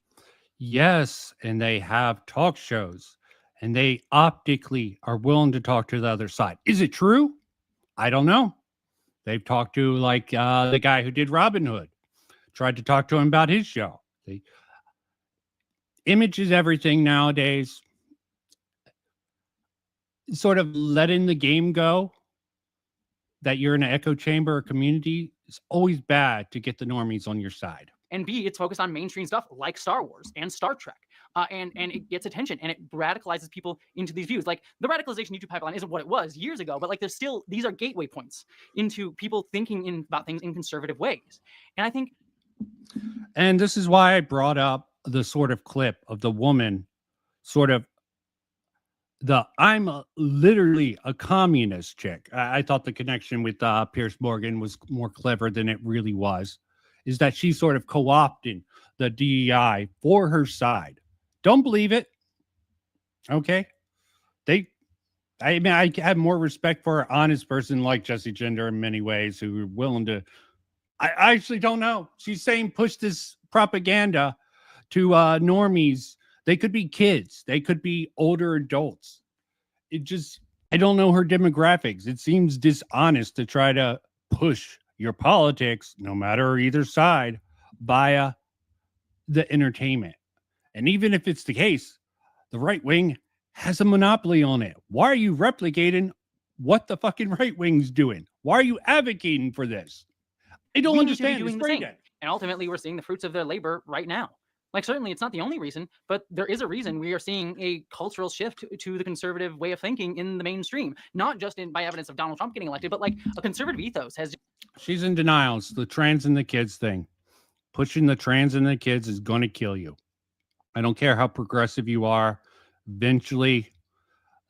Speaker 1: yes, and they have talk shows and they optically are willing to talk to the other side. Is it true? I don't know. They've talked to like the guy who did Robin Hood, tried to talk to him about his show. The image is everything nowadays. Sort of letting the game go that you're in an echo chamber or community is always bad to get the normies on your side.
Speaker 6: and B, it's focused on mainstream stuff like Star Wars and Star Trek. And it gets attention and it radicalizes people into these views. Like the radicalization YouTube pipeline isn't what it was years ago, but like there's still, these are gateway points into people thinking about things in conservative ways. And I think.
Speaker 1: And this is why I brought up the sort of clip of the woman sort of literally a communist chick. I thought the connection with Pierce Morgan was more clever than it really was, is that she's sort of co-opting the DEI for her side. Don't believe it. Okay. I mean, I have more respect for an honest person like Jesse Gender in many ways who are willing to, I actually don't know. She's saying push this propaganda to normies. They could be kids. They could be older adults. I don't know her demographics. It seems dishonest to try to push your politics, no matter either side, via the entertainment. And even if it's the case, the right wing has a monopoly on it. Why are you replicating what the fucking right wing's doing? Why are you advocating for this? I don't understand.
Speaker 6: Doing the same. And ultimately, we're seeing the fruits of their labor right now. Like, certainly it's not the only reason, but there is a reason we are seeing a cultural shift to the conservative way of thinking in the mainstream, not just by evidence of Donald Trump getting elected, but like a conservative ethos has.
Speaker 1: She's in denial. It's the trans and the kids thing. Pushing the trans and the kids is going to kill you. I don't care how progressive you are. Eventually,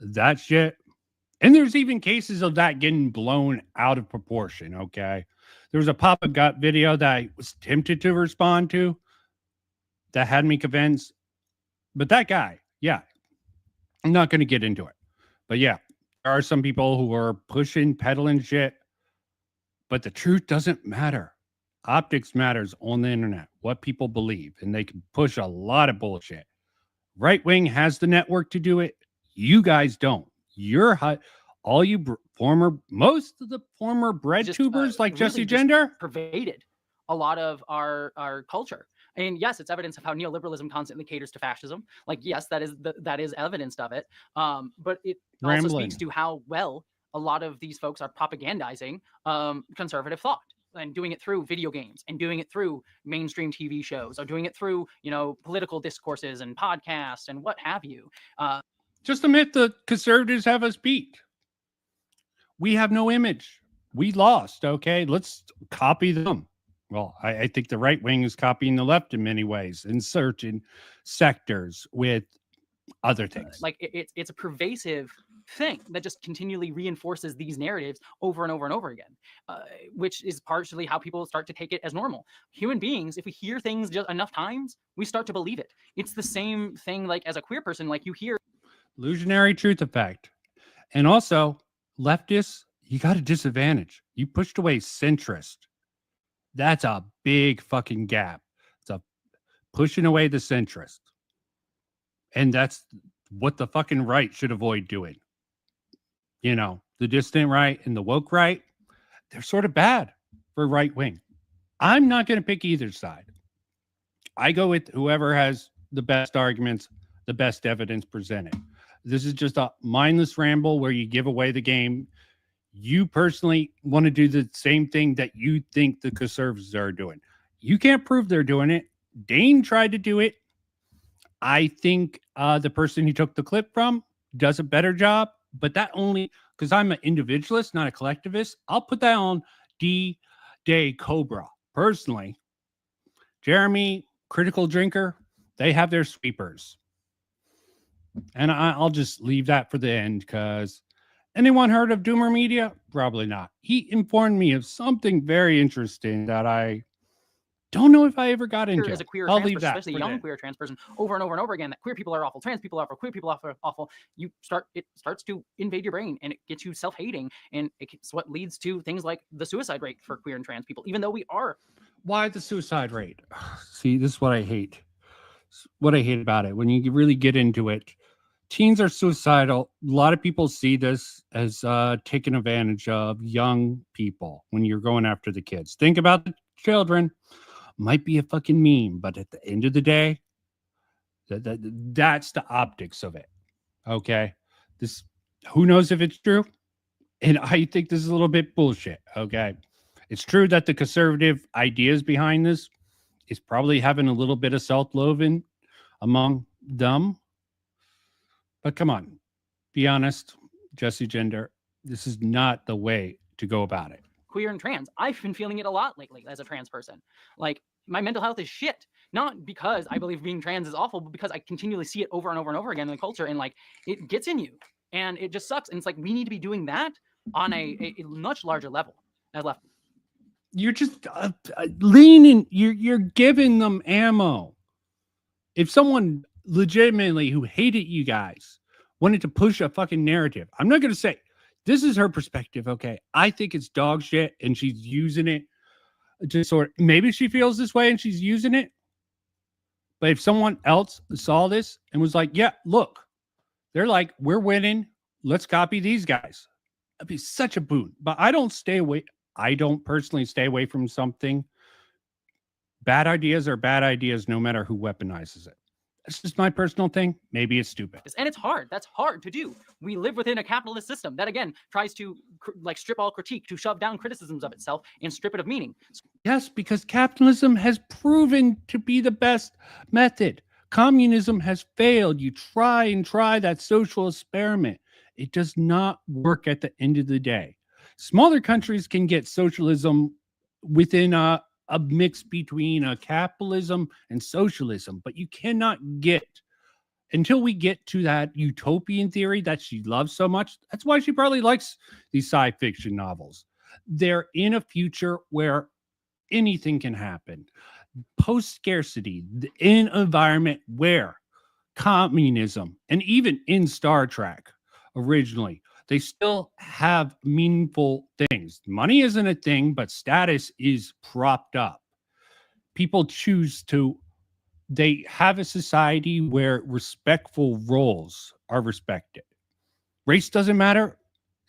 Speaker 1: that shit. And there's even cases of that getting blown out of proportion, okay? There was a Papa Gut video that I was tempted to respond to that had me convinced. But that guy, yeah, I'm not going to get into it. But yeah, there are some people who are pushing, peddling shit. But the truth doesn't matter. Optics matters on the internet, what people believe, and they can push a lot of bullshit. Right wing has the network to do it. You guys don't. You're all you most of the former bread tubers like
Speaker 6: really
Speaker 1: Jesse Gender
Speaker 6: pervaded a lot of our culture. And yes, it's evidence of how neoliberalism constantly caters to fascism. Like, yes, that is evidence of it. But it also speaks to how well a lot of these folks are propagandizing conservative thought and doing it through video games and doing it through mainstream TV shows or doing it through, political discourses and podcasts and what have you.
Speaker 1: Just admit the conservatives have us beat. We have no image. We lost. Okay, let's copy them. Well, I think the right wing is copying the left in many ways in certain sectors with other things.
Speaker 6: Like it's a pervasive thing that just continually reinforces these narratives over and over and over again, which is partially how people start to take it as normal. Human beings, if we hear things just enough times, we start to believe it. It's the same thing like as a queer person, like you hear
Speaker 1: illusionary truth effect. And also leftists, you got a disadvantage. You pushed away centrist. That's a big fucking gap. It's a pushing away the centrist. And that's what the fucking right should avoid doing. You know, the distant right and the woke right, they're sort of bad for right wing. I'm not going to pick either side. I go with whoever has the best arguments, the best evidence presented. This is just a mindless ramble where you give away the game. You personally want to do the same thing that you think the conservatives are doing. You can't prove they're doing it. Dane tried to do it. I think the person he took the clip from does a better job, but that only because I'm an individualist, not a collectivist. I'll put that on D-Day Cobra. Personally, Jeremy, critical drinker, they have their sweepers. And I'll just leave that for the end because anyone heard of Doomer Media? Probably not. He informed me of something very interesting that I don't know if I ever got into.
Speaker 6: As a queer
Speaker 1: I'll
Speaker 6: trans
Speaker 1: leave
Speaker 6: person,
Speaker 1: that.
Speaker 6: especially a young queer trans person, over and over and over again, that queer people are awful, trans people are awful, queer people are awful. It starts to invade your brain, and it gets you self-hating, and it's what leads to things like the suicide rate for queer and trans people. Even though we are.
Speaker 1: Why the suicide rate? See, this is what I hate. What I hate about it when you really get into it. Teens are suicidal. A lot of people see this as taking advantage of young people when you're going after the kids. Think about the children. Might be a fucking meme, but at the end of the day, that's the optics of it. Okay, this who knows if it's true, and I think this is a little bit bullshit. Okay, it's true that the conservative ideas behind this is probably having a little bit of self-loathing among them. But come on, be honest, Jesse Gender, this is not the way to go about it.
Speaker 6: Queer and trans. I've been feeling it a lot lately as a trans person. Like, my mental health is shit. Not because I believe being trans is awful, but because I continually see it over and over and over again in the culture, and like it gets in you, and it just sucks. And it's like we need to be doing that on a much larger level as left.
Speaker 1: You're just leaning. You're giving them ammo. If someone legitimately who hated you guys wanted to push a fucking narrative, I'm not going to say this is her perspective. Okay, I think it's dog shit, and she's using it to sort. Maybe she feels this way and she's using it. But if someone else saw this and was like, "Yeah, look, they're like, we're winning. Let's copy these guys," that'd be such a boon. But I don't stay away. I don't personally stay away from something. Bad ideas are bad ideas, no matter who weaponizes it. It's just my personal thing. Maybe it's stupid.
Speaker 6: And it's hard. That's hard to do. We live within a capitalist system that, again, tries to like strip all critique, to shove down criticisms of itself and strip it of meaning.
Speaker 1: Yes, because capitalism has proven to be the best method. Communism has failed. You try and try that social experiment. It does not work at the end of the day. Smaller countries can get socialism within a mix between capitalism and socialism, but you cannot get until we get to that utopian theory that she loves so much. That's why she probably likes these sci fiction novels. They're in a future where anything can happen. Post scarcity, in an environment where communism, and even in Star Trek originally, they still have meaningful things. Money isn't a thing, but status is propped up. People choose to, they have a society where respectful roles are respected. Race doesn't matter.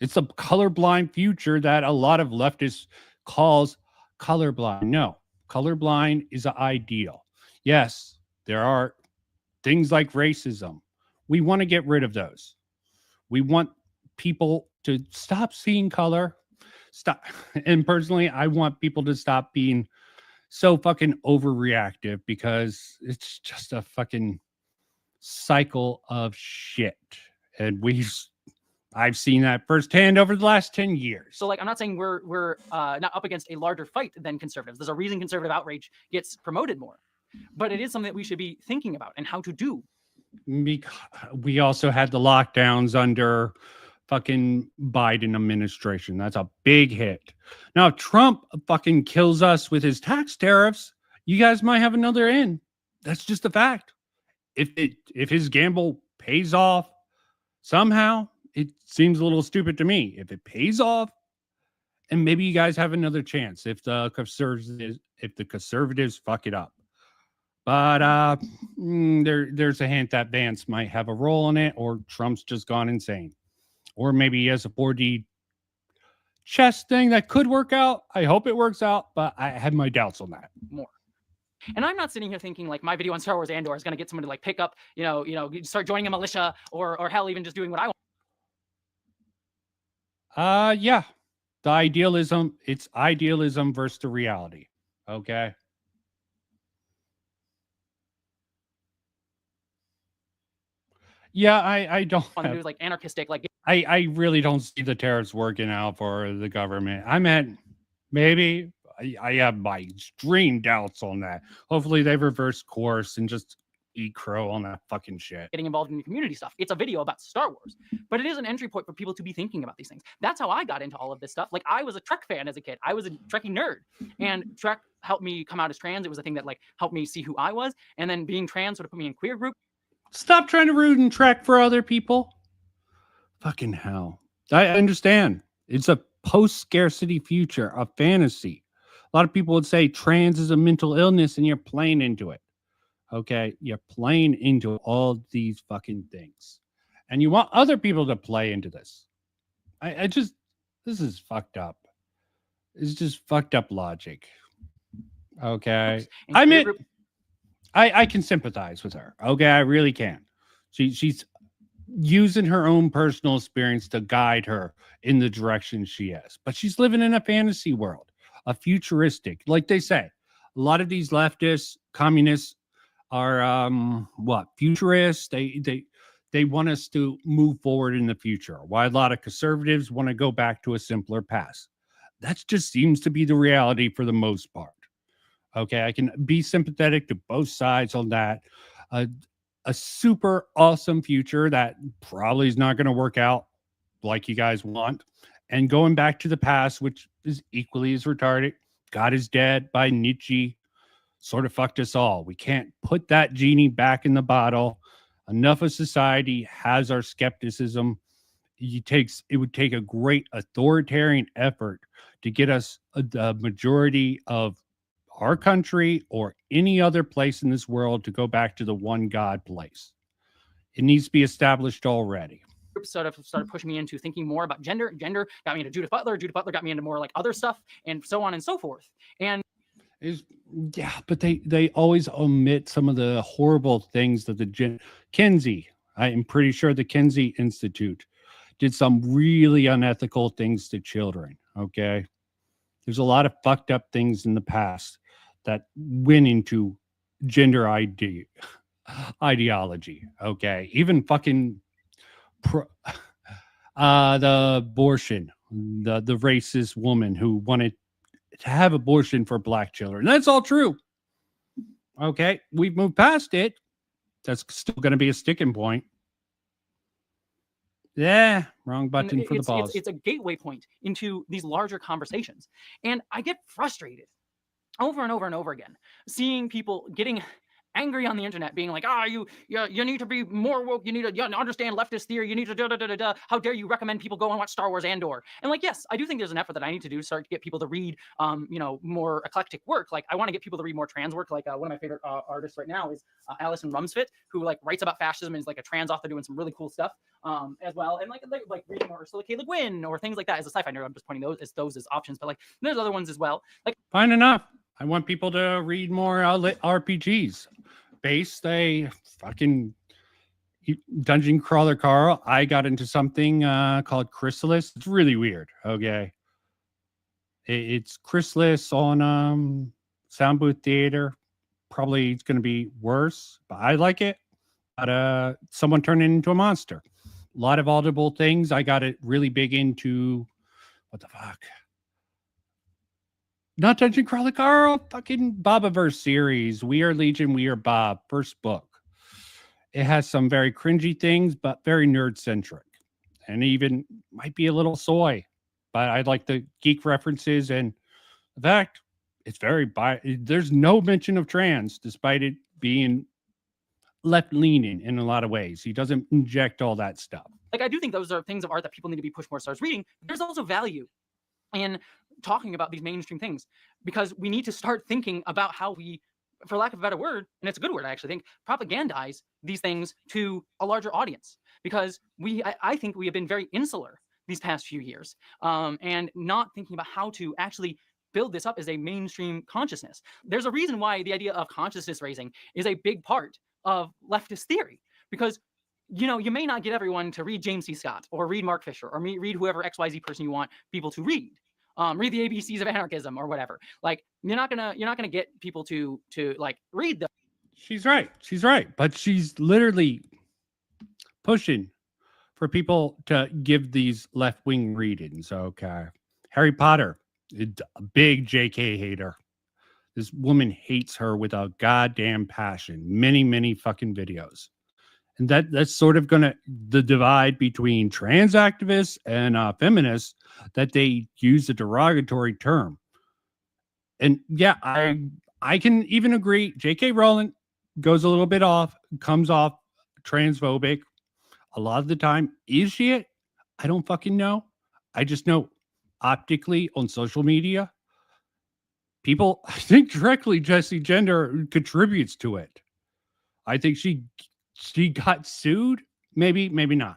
Speaker 1: It's a colorblind future that a lot of leftists calls colorblind. No, colorblind is an ideal. Yes, there are things like racism. We want to get rid of those. We want people to stop seeing color. Stop. And personally, I want people to stop being so fucking overreactive because it's just a fucking cycle of shit. And I've seen that firsthand over the last 10 years.
Speaker 6: So, like, I'm not saying we're not up against a larger fight than conservatives. There's a reason conservative outrage gets promoted more. But it is something that we should be thinking about and how to do.
Speaker 1: We also had the lockdowns under fucking Biden administration. That's a big hit. Now, if Trump fucking kills us with his tax tariffs, you guys might have another in. That's just a fact. If his gamble pays off somehow, it seems a little stupid to me. If it pays off, And maybe you guys have another chance if the conservatives fuck it up. But there's a hint that Vance might have a role in it, or Trump's just gone insane, or maybe he has a 4D chess thing that could work out. I hope it works out, but I have my doubts on that.
Speaker 6: More. And I'm not sitting here thinking like my video on Star Wars Andor is going to get someone to like pick up, start joining a militia, or hell, even just doing what I want.
Speaker 1: Yeah. The idealism, it's idealism versus the reality. Okay. Yeah, I don't
Speaker 6: Want to do like anarchistic, like
Speaker 1: I really don't see the tariffs working out for the government. I meant maybe I have my extreme doubts on that. Hopefully they reverse course and just eat crow on that fucking shit.
Speaker 6: getting involved in the community stuff. It's a video about Star Wars, but it is an entry point for people to be thinking about these things. That's how I got into all of this stuff. Like I was a Trek fan as a kid. I was a Trekkie nerd, and Trek helped me come out as trans. It was a thing that like helped me see who I was, and then being trans sort of put me in queer group.
Speaker 1: Stop trying to root and Trek for other people. Fucking hell. I understand. It's a post-scarcity future, a fantasy. A lot of people would say trans is a mental illness and you're playing into it. Okay? You're playing into all these fucking things. And you want other people to play into this. This is fucked up. It's just fucked up logic. Okay? I mean, I can sympathize with her. Okay? I really can. She's using her own personal experience to guide her in the direction she is. But she's living in a fantasy world, a futuristic, like they say. A lot of these leftists, communists are futurists. They want us to move forward in the future. While a lot of conservatives want to go back to a simpler past. That just seems to be the reality for the most part. Okay, I can be sympathetic to both sides on that. A super awesome future that probably is not going to work out like you guys want. And going back to the past, which is equally as retarded. God is Dead by Nietzsche sort of fucked us all. We can't put that genie back in the bottle. Enough of society has our skepticism. It would take a great authoritarian effort to get us the majority of our country or any other place in this world to go back to the one God place. It needs to be established already.
Speaker 6: Sort of started pushing me into thinking more about gender. Gender got me into Judith Butler. Judith Butler got me into more like other stuff, and so on and so forth. And
Speaker 1: but they always omit some of the horrible things that the Kinsey. I am pretty sure the Kinsey Institute did some really unethical things to children. Okay, there's a lot of fucked up things in the past that went into gender ideology. Okay, even fucking the abortion, the racist woman who wanted to have abortion for black children. That's all true. Okay, we've moved past it. That's still going to be a sticking point. Yeah, wrong button for the balls.
Speaker 6: It's a gateway point into these larger conversations. And I get frustrated over and over and over again, seeing people getting angry on the internet, being like, you need to be more woke, you need to understand leftist theory, you need to how dare you recommend people go and watch Star Wars Andor. And like, yes, I do think there's an effort that I need to do, start to get people to read more eclectic work. Like I want to get people to read more trans work. Like one of my favorite artists right now is Alison Rumsfeld, who like writes about fascism and is like a trans author doing some really cool stuff as well. And like reading more Ursula K. Le Guin or things like that. As a sci-fi nerd, I'm just pointing those as options, but like there's other ones as well. Like
Speaker 1: fine enough. I want people to read more RPGs. Based a fucking Dungeon Crawler Carl. I got into something called Chrysalis. It's really weird. Okay. It's Chrysalis on Sound Booth Theater. Probably it's going to be worse, but I like it. But someone turned it into a monster. A lot of audible things. I got it really big into what the fuck? Not Dungeon Crawler Carl, fucking Bobaverse series. We Are Legion, We Are Bob, first book. It has some very cringy things, but very nerd-centric. And even might be a little soy. But I like the geek references. And in fact, it's there's no mention of trans, despite it being left-leaning in a lot of ways. He doesn't inject all that stuff.
Speaker 6: I do think those are things of art that people need to be pushed more towards reading. There's also value in talking about these mainstream things, because we need to start thinking about how we, for lack of a better word, and it's a good word, I actually think, propagandize these things to a larger audience. Because I think we have been very insular these past few years, and not thinking about how to actually build this up as a mainstream consciousness. There's a reason why the idea of consciousness raising is a big part of leftist theory, because you may not get everyone to read James C. Scott or read Mark Fisher or read whoever XYZ person you want people to read. Read the ABCs of anarchism or whatever. Like you're not gonna get people to like read them.
Speaker 1: She's right. She's right. But she's literally pushing for people to give these left-wing readings. Okay. Harry Potter, a big JK hater. This woman hates her with a goddamn passion. Many, many fucking videos. And that's sort of the divide between trans activists and feminists, that they use a derogatory term. And yeah, I can even agree. J.K. Rowling goes a little bit comes off transphobic a lot of the time. Is she it? I don't fucking know. I just know optically on social media, people, I think directly Jessie Gender contributes to it. I think she got sued. Maybe not.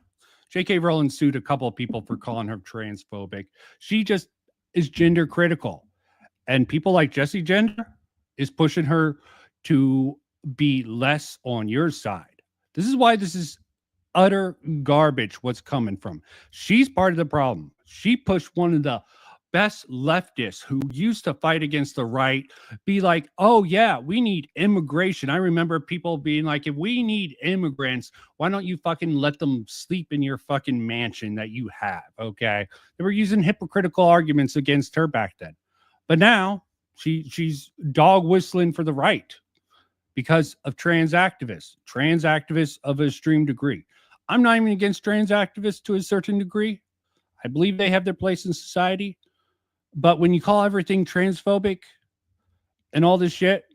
Speaker 1: J.K. Rowling sued a couple of people for calling her transphobic. She just is gender critical. And people like Jessie Gender is pushing her to be less on your side. This is why this is utter garbage what's coming from. She's part of the problem. She pushed one of the best leftists who used to fight against the right be like, oh yeah, we need immigration. I remember people being like, if we need immigrants, why don't you fucking let them sleep in your fucking mansion that you have? Okay. They were using hypocritical arguments against her back then. But now she's dog whistling for the right because of trans activists of a extreme degree. I'm not even against trans activists to a certain degree. I believe they have their place in society. But when you call everything transphobic and all this shit,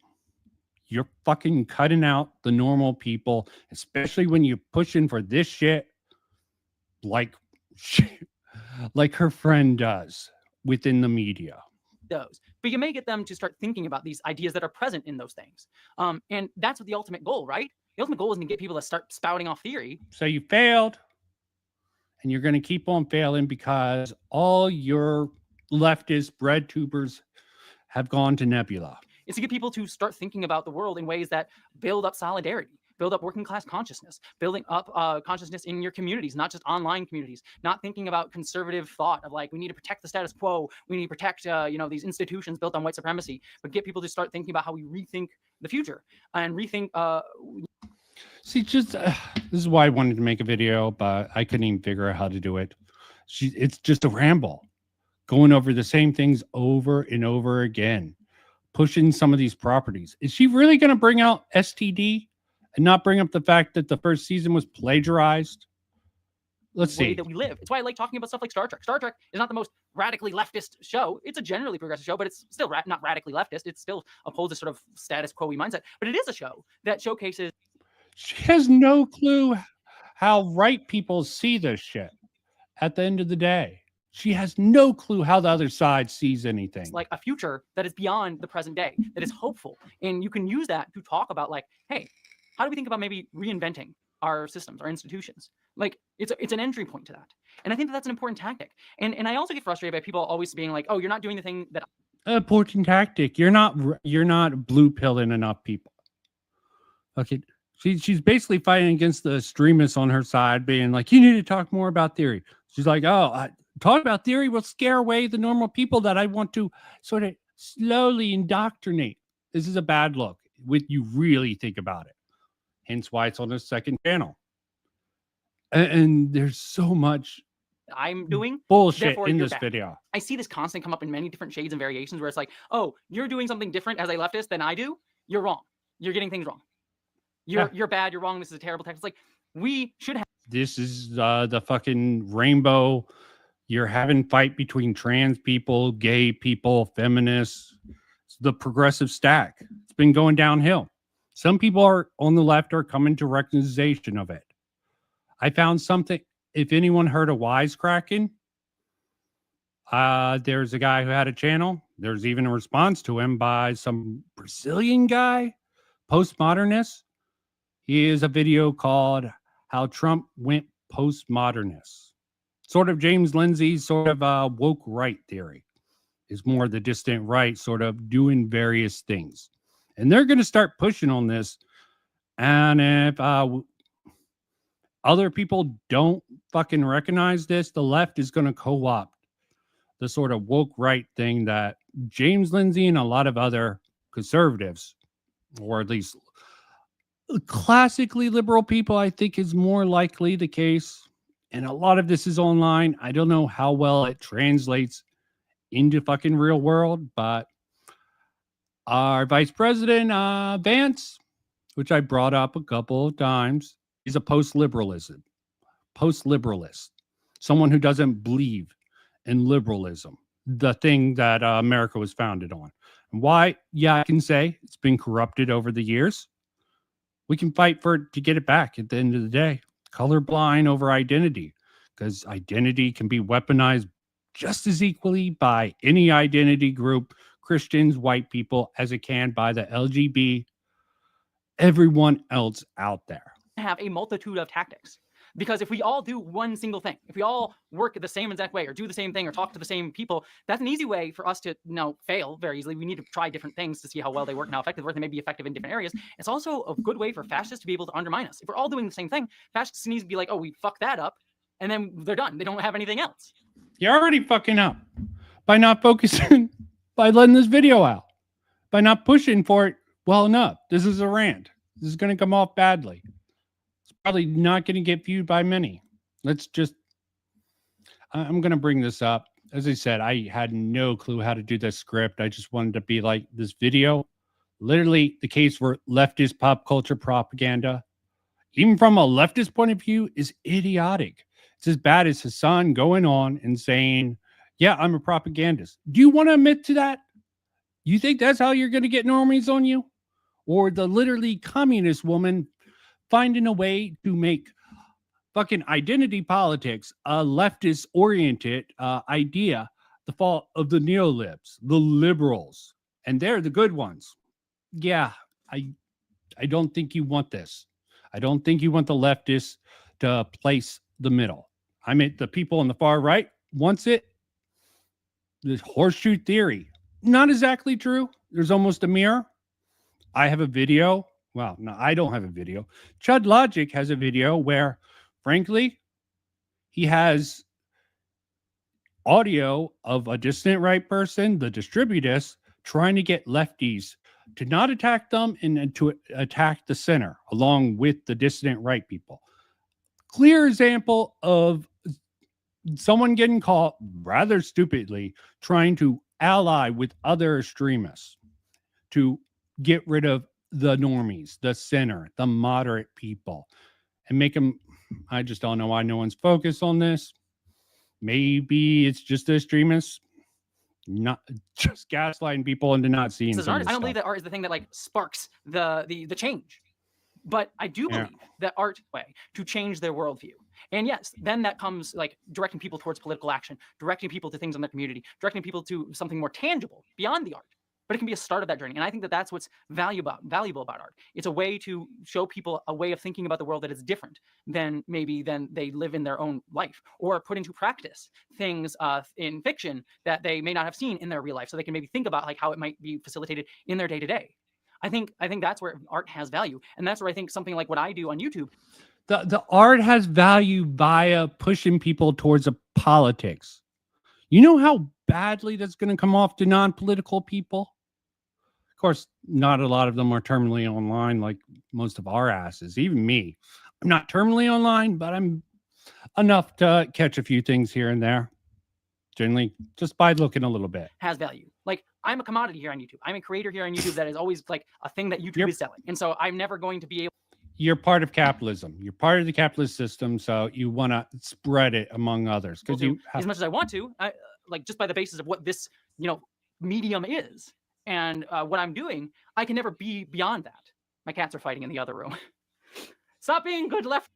Speaker 1: you're fucking cutting out the normal people, especially when you're pushing for this shit like her friend does within the media.
Speaker 6: Those, but you may get them to start thinking about these ideas that are present in those things. And that's what the ultimate goal, right? The ultimate goal isn't to get people to start spouting off theory.
Speaker 1: So you failed, and you're going to keep on failing because all your leftist bread tubers have gone to Nebula.
Speaker 6: It's to get people to start thinking about the world in ways that build up solidarity, build up working class consciousness, building up consciousness in your communities, not just online communities, not thinking about conservative thought of like, we need to protect the status quo, we need to protect these institutions built on white supremacy, but get people to start thinking about how we rethink the future and rethink.
Speaker 1: See, just this is why I wanted to make a video, but I couldn't even figure out how to do it. It's just a ramble, going over the same things over and over again, pushing some of these properties. Is she really going to bring out STD and not bring up the fact that the first season was plagiarized? Let's see.
Speaker 6: Way that we live. It's why I like talking about stuff like Star Trek. Star Trek is not the most radically leftist show. It's a generally progressive show, but it's still not radically leftist. It still upholds a sort of status quo-y mindset. But it is a show that showcases.
Speaker 1: She has no clue how right people see this shit at the end of the day. She has no clue how the other side sees anything.
Speaker 6: It's like a future that is beyond the present day, that is hopeful. And you can use that to talk about like, hey, how do we think about maybe reinventing our systems, our institutions? Like it's an entry point to that. And I think that's an important tactic. And I also get frustrated by people always being like, oh, you're not doing the thing that.
Speaker 1: Important tactic. You're not blue pilling enough people. Okay. She's basically fighting against the extremists on her side, being like, you need to talk more about theory. She's like, oh, talk about theory will scare away the normal people that I want to sort of slowly indoctrinate. This is a bad look when you really think about it. Hence why it's on the second channel. And there's so much
Speaker 6: I'm doing
Speaker 1: bullshit in this video.
Speaker 6: I see this constantly come up in many different shades and variations where it's like, oh, you're doing something different as a leftist than I do. You're wrong. You're getting things wrong. You're bad. You're wrong. This is a terrible text. It's like we should have. This is
Speaker 1: the fucking rainbow. You're having fight between trans people, gay people, feminists. It's the progressive stack. It's been going downhill. Some people are on the left are coming to recognition of it. I found something. If anyone heard of wisecracking, There's a guy who had a channel. There's even a response to him by some Brazilian guy, postmodernist. He is a video called How Trump Went Postmodernist. Sort of James Lindsay's sort of woke right theory is more the distant right, sort of doing various things. And they're going to start pushing on this. And if other people don't fucking recognize this, the left is going to co-opt the sort of woke right thing that James Lindsay and a lot of other conservatives, or at least classically liberal people, I think is more likely the case. And a lot of this is online. I don't know how well it translates into fucking real world, but our vice president, Vance, which I brought up a couple of times, is a post-liberalist, someone who doesn't believe in liberalism, the thing that America was founded on. And why? Yeah, I can say it's been corrupted over the years. We can fight for it to get it back at the end of the day. Colorblind over identity, because identity can be weaponized just as equally by any identity group, Christians, white people, as it can by the LGB, everyone else out there.
Speaker 6: Have a multitude of tactics. Because if we all do one single thing, if we all work the same exact way or do the same thing or talk to the same people, that's an easy way for us to fail very easily. We need to try different things to see how well they work and how effective they work. They may be effective in different areas. It's also a good way for fascists to be able to undermine us. If we're all doing the same thing, fascists need to be like, oh, we fucked that up, and then they're done. They don't have anything else.
Speaker 1: You're already fucking up by not focusing, by letting this video out, by not pushing for it well enough. This is a rant. This is going to come off badly. Probably not going to get viewed by many. I'm going to bring this up. As I said, I had no clue how to do this script. I just wanted to be like, this video, literally the case for leftist pop culture propaganda, even from a leftist point of view, is idiotic. It's as bad as Hassan going on and saying, yeah, I'm a propagandist. Do you want to admit to that? You think that's how you're going to get normies on you? Or the literally communist woman finding a way to make fucking identity politics a leftist oriented idea, the fault of the neolibs, the liberals, and they're the good ones. Yeah, I don't think you want this. I don't think you want the leftists to place the middle. I mean, the people on the far right wants it. This horseshoe theory, not exactly true. There's almost a mirror. I have a video. Well, no, I don't have a video. Chud Logic has a video where, frankly, he has audio of a dissident right person, the distributist, trying to get lefties to not attack them and to attack the center along with the dissident right people. Clear example of someone getting caught rather stupidly trying to ally with other extremists to get rid of the normies, the center, the moderate people, and make them. I just don't know why no one's focused on this. Maybe it's just the extremists, not just gaslighting people into not seeing.
Speaker 6: I don't believe that art is the thing that like sparks the change, but I do believe that art way to change their worldview. And yes, then that comes like directing people towards political action, directing people to things in their community, directing people to something more tangible beyond the art. But it can be a start of that journey. And I think that that's what's valuable about art. It's a way to show people a way of thinking about the world that is different than they live in their own life, or put into practice things in fiction that they may not have seen in their real life. So they can maybe think about like how it might be facilitated in their day to day. I think that's where art has value. And that's where I think something like what I do on YouTube.
Speaker 1: The art has value via pushing people towards a politics. You know how badly that's going to come off to non-political people? Of course, not a lot of them are terminally online like most of our asses, even me. I'm not terminally online, but I'm enough to catch a few things here and there. Generally, just by looking a little bit.
Speaker 6: Has value. Like, I'm a commodity here on YouTube. I'm a creator here on YouTube that is always like a thing that YouTube is selling. And so I'm never going to be able.
Speaker 1: You're part of capitalism. You're part of the capitalist system, so you want to spread it among others. Because you have,
Speaker 6: as much as I want to, like just by the basis of what this, medium is. And what I'm doing, I can never be beyond that. My cats are fighting in the other room. Stop being good left.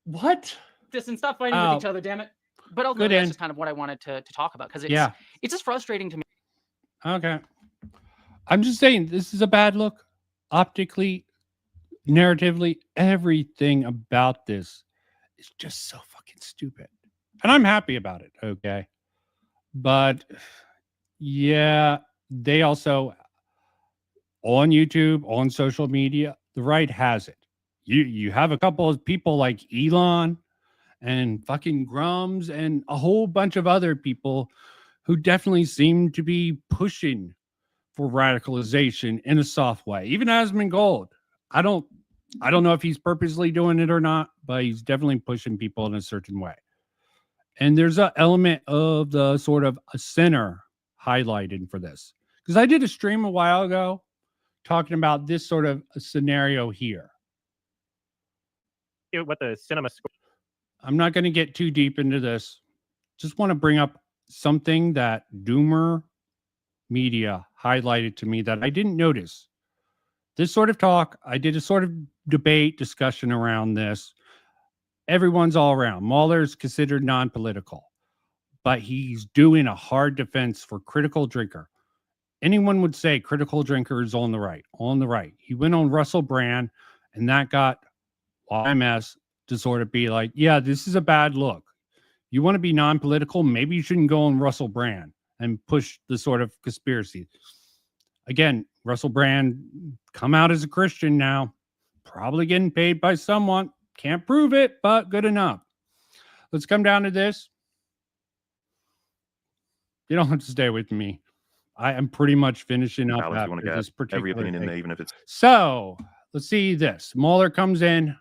Speaker 1: What?
Speaker 6: And stop fighting with each other, damn it. But ultimately,
Speaker 1: Good
Speaker 6: that's
Speaker 1: end.
Speaker 6: just kind of what I wanted to talk about because it's
Speaker 1: Yeah.
Speaker 6: it's just frustrating to me.
Speaker 1: Okay. I'm just saying this is a bad look. Optically, narratively, everything about this is just so fucking stupid. And I'm happy about it. Okay. But yeah, they also on YouTube, on social media, the right has it. You have a couple of people like Elon and fucking Grummz and a whole bunch of other people who definitely seem to be pushing for radicalization in a soft way. Even Asmongold. I don't know if he's purposely doing it or not, but he's definitely pushing people in a certain way. And there's an element of the sort of a center highlighted for this. Because I did a stream a while ago talking about this sort of a scenario here.
Speaker 16: What the cinema score.
Speaker 1: I'm not going to get too deep into this. Just want to bring up something that Doomer Media highlighted to me that I didn't notice. This sort of talk, I did a sort of debate discussion around this. Everyone's all around. Mahler's considered non-political, but he's doing a hard defense for Critical Drinker. Anyone would say Critical Drinker is on the right. On the right. He went on Russell Brand, and that got YMS to sort of be like, yeah, this is a bad look. You want to be non-political? Maybe you shouldn't go on Russell Brand and push the sort of conspiracy. Again, Russell Brand come out as a Christian now, probably getting paid by someone. Can't prove it, but good enough. Let's come down to this. You don't have to stay with me. I am pretty much finishing up
Speaker 17: Alex, you want to
Speaker 1: after this
Speaker 17: get
Speaker 1: particular
Speaker 17: every opinion in
Speaker 1: thing.
Speaker 17: there, even if it's
Speaker 1: So let's see this. Mahler comes in.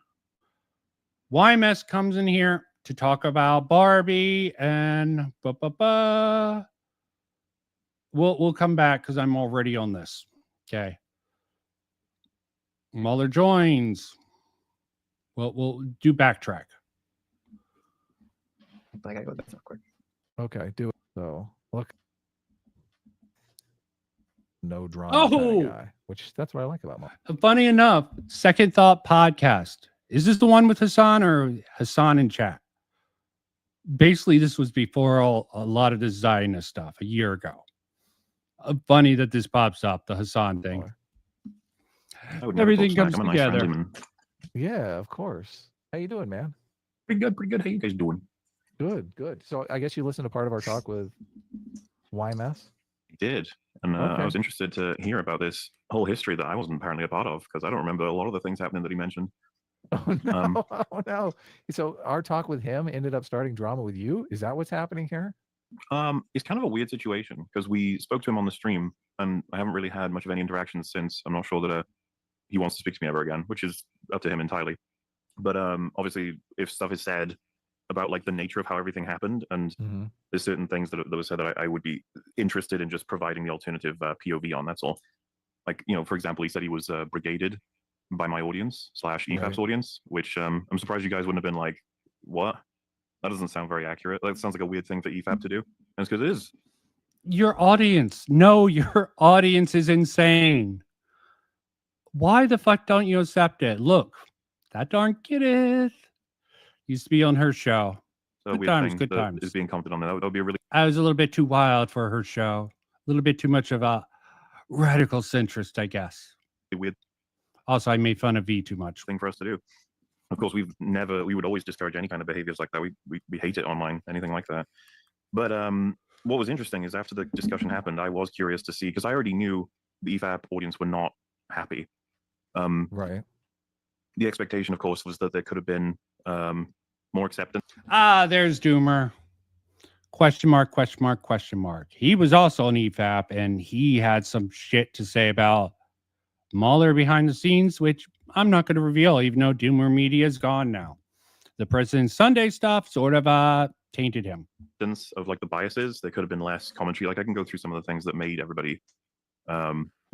Speaker 1: YMS comes in here to talk about Barbie and we'll come back because I'm already on this. Okay. Mahler joins. We'll do backtrack.
Speaker 18: I gotta go to the bathroom quick.
Speaker 19: Okay, do it. So look, no drama kind of guy, which that's what I like about Mahler.
Speaker 1: Funny enough, Second Thought podcast. Is this the one with Hassan or Hassan in chat? Basically, this was before a lot of the Zionist stuff a year ago. Funny that this pops up, the Hassan thing. Everything comes together.
Speaker 19: Yeah, of course. How you doing, man?
Speaker 17: Pretty good. How you guys doing?
Speaker 19: Good. So I guess you listened to part of our talk with YMS?
Speaker 17: I did. And I was interested to hear about this whole history that I wasn't apparently a part of because I don't remember a lot of the things happening that he mentioned.
Speaker 19: Oh no! Oh no! So our talk with him ended up starting drama with you. Is that what's happening here?
Speaker 17: It's kind of a weird situation because we spoke to him on the stream, and I haven't really had much of any interaction since. I'm not sure that he wants to speak to me ever again, which is up to him entirely. But obviously, if stuff is said about like the nature of how everything happened, and there's certain things that was said that I would be interested in just providing the alternative POV on. That's all. Like, you know, for example, he said he was brigaded by my audience / EFAP's audience, which I'm surprised you guys wouldn't have been like, what? That doesn't sound very accurate. That sounds like a weird thing for EFAP to do. And it's because it is.
Speaker 1: Your audience. No, your audience is insane. Why the fuck don't you accept it? Look, that darn Kidith used to be on her show.
Speaker 17: So
Speaker 1: Good times, good times.
Speaker 17: Is being commented on that. That would be a really.
Speaker 1: I was a little bit too wild for her show. A little bit too much of a radical centrist, I guess.
Speaker 17: Weird.
Speaker 1: Also, I made fun of V too much.
Speaker 17: Thing for us to do. Of course, we would always discourage any kind of behaviors like that. We hate it online, anything like that. But what was interesting is after the discussion happened, I was curious to see, because I already knew the EFAP audience were not happy.
Speaker 19: Right.
Speaker 17: The expectation, of course, was that there could have been more acceptance.
Speaker 1: There's Doomer. Question mark, question mark, question mark. He was also an EFAP, and he had some shit to say about Mahler behind the scenes, which I'm not going to reveal, even though Doomer Media is gone now. The President Sunday stuff sort of tainted him.
Speaker 17: Of like the biases, there could have been less commentary. Like I can go through some of the things that made everybody very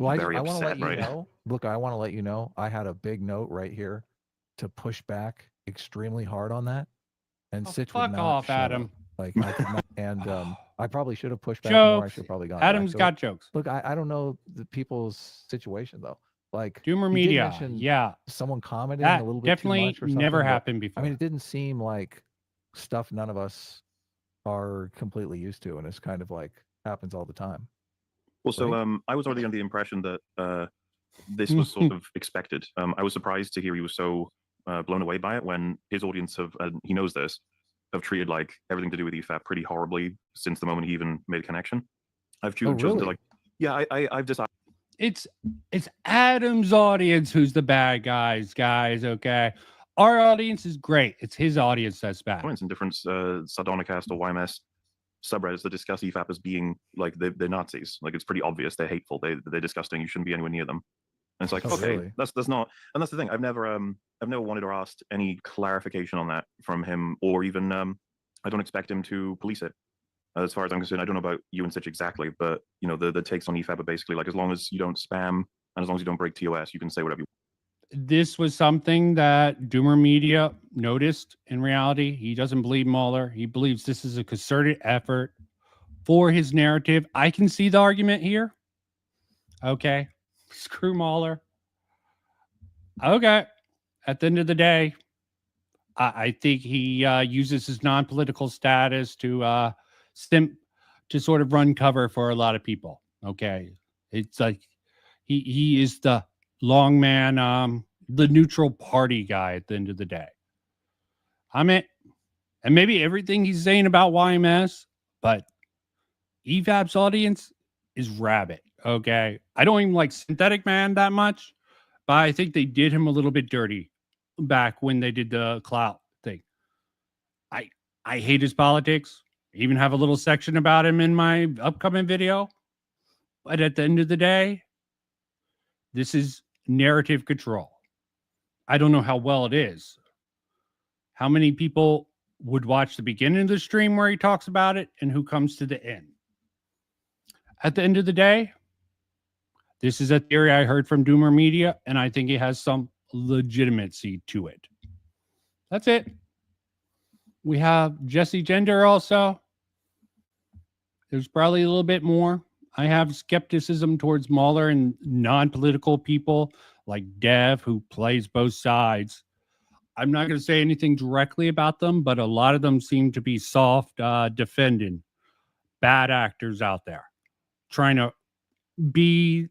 Speaker 19: I want to
Speaker 17: upset,
Speaker 19: let you
Speaker 17: right?
Speaker 19: know. Look, I want to let you know. I had a big note right here to push back extremely hard on that, and Sitch would
Speaker 1: fuck
Speaker 19: not
Speaker 1: off,
Speaker 19: shut
Speaker 1: Adam.
Speaker 19: up. Like I could not, and I probably should have pushed back
Speaker 1: Jokes.
Speaker 19: more. I should have probably gone.
Speaker 1: Adam's
Speaker 19: back.
Speaker 1: got jokes.
Speaker 19: Look, I don't know the people's situation though. Like
Speaker 1: Doomer
Speaker 19: you did
Speaker 1: Media,
Speaker 19: mention
Speaker 1: yeah.
Speaker 19: someone commenting
Speaker 1: That
Speaker 19: a little bit
Speaker 1: definitely
Speaker 19: too much or something.
Speaker 1: never
Speaker 19: but,
Speaker 1: happened before.
Speaker 19: I mean, it didn't seem like stuff none of us are completely used to, and it's kind of like happens all the time.
Speaker 17: Well, so I was already under the impression that this was sort of expected. I was surprised to hear he was so blown away by it when his audience have, he knows this, have treated like everything to do with EFAP pretty horribly since the moment he even made a connection. I've chosen to
Speaker 19: really?
Speaker 17: like, yeah, I've decided.
Speaker 1: It's Adam's audience who's the bad guys, okay? Our audience is great. It's his audience that's bad.
Speaker 17: Comments in different Sardonicast or YMS subreddits that discuss EFAP as being like they're Nazis. Like it's pretty obvious they're hateful. They're disgusting. You shouldn't be anywhere near them. And it's like,
Speaker 19: Oh,
Speaker 17: okay,
Speaker 19: really?
Speaker 17: that's not, and that's the thing. I've never wanted or asked any clarification on that from him, or even I don't expect him to police it. As far as I'm concerned, I don't know about you and Sitch exactly, but you know the takes on EFAP are basically like as long as you don't spam and as long as you don't break TOS, you can say whatever you want.
Speaker 1: This was something that Doomer Media noticed. In reality, he doesn't believe Mueller. He believes this is a concerted effort for his narrative. I can see the argument here. Okay, screw Mueller. Okay, at the end of the day, I think he uses his non-political status to sort of run cover for a lot of people. Okay, it's like he is the long man, the neutral party guy at the end of the day. I mean, and maybe everything he's saying about YMS, but EVAP's audience is rabid. Okay, I don't even like Synthetic Man that much, but I think they did him a little bit dirty back when they did the clout thing. I hate his politics. I even have a little section about him in my upcoming video. But at the end of the day, this is narrative control. I don't know how well it is. How many people would watch the beginning of the stream where he talks about it and who comes to the end? At the end of the day, this is a theory I heard from Doomer Media, and I think it has some legitimacy to it. That's it. We have Jesse Gender also. There's probably a little bit more. I have skepticism towards Mueller and non-political people like Dev, who plays both sides. I'm not going to say anything directly about them, but a lot of them seem to be soft defending bad actors out there, trying to be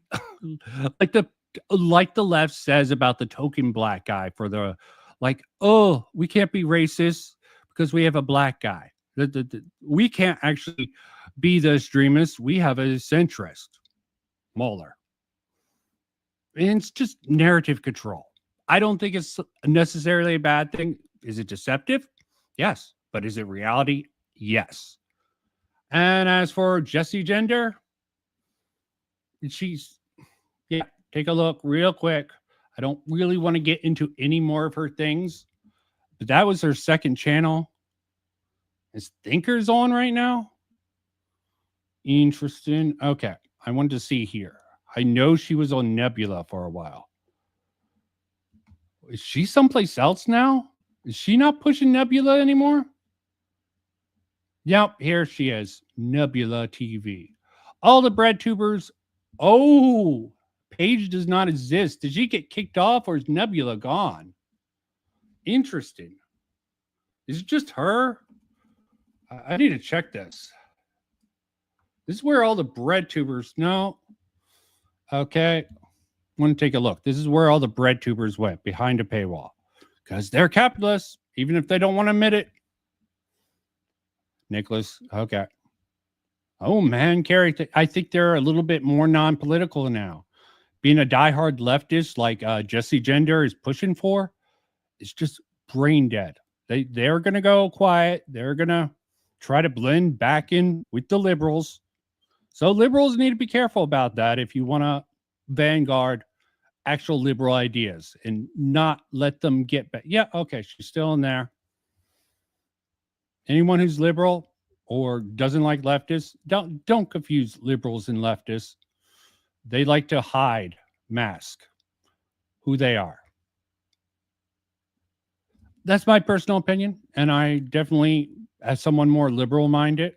Speaker 1: like the left says about the token black guy for the like, oh, we can't be racist because we have a black guy. We can't actually be the extremists. We have a centrist, Mueller. And it's just narrative control. I don't think it's necessarily a bad thing. Is it deceptive? Yes. But is it reality? Yes. And as for Jessie Gender, take a look real quick. I don't really want to get into any more of her things, but that was her second channel. Is Thinkers on right now? Interesting. Okay. I wanted to see here. I know she was on Nebula for a while. Is she someplace else now? Is she not pushing Nebula anymore? Yep, here she is. Nebula TV. All the bread tubers. Oh, Paige does not exist. Did she get kicked off or is Nebula gone? Interesting. Is it just her? I need to check this. This is where all the bread tubers. No. Okay. I want to take a look. This is where all the bread tubers went, behind a paywall, because they're capitalists, even if they don't want to admit it. Nicholas. Okay. Oh, man, Carrie. I think they're a little bit more non-political now. Being a diehard leftist like Jesse Gender is pushing for, it's just brain dead. They're going to go quiet. They're going to try to blend back in with the liberals. So liberals need to be careful about that if you want to vanguard actual liberal ideas and not let them get back. Yeah, okay, she's still in there. Anyone who's liberal or doesn't like leftists, don't confuse liberals and leftists. They like to hide, mask who they are. That's my personal opinion, and I definitely, as someone more liberal-minded,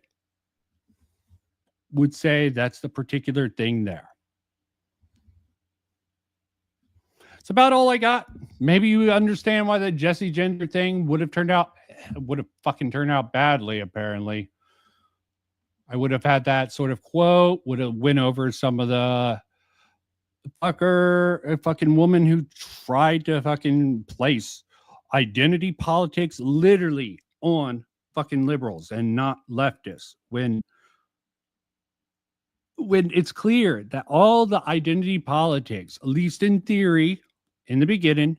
Speaker 1: would say that's the particular thing there. It's about all I got. Maybe you understand why the Jesse Gender thing would have fucking turned out badly, apparently. I would have had that sort of quote, would have went over some of the fucking woman who tried to fucking place identity politics literally on fucking liberals and not leftists when it's clear that all the identity politics, at least in theory, in the beginning,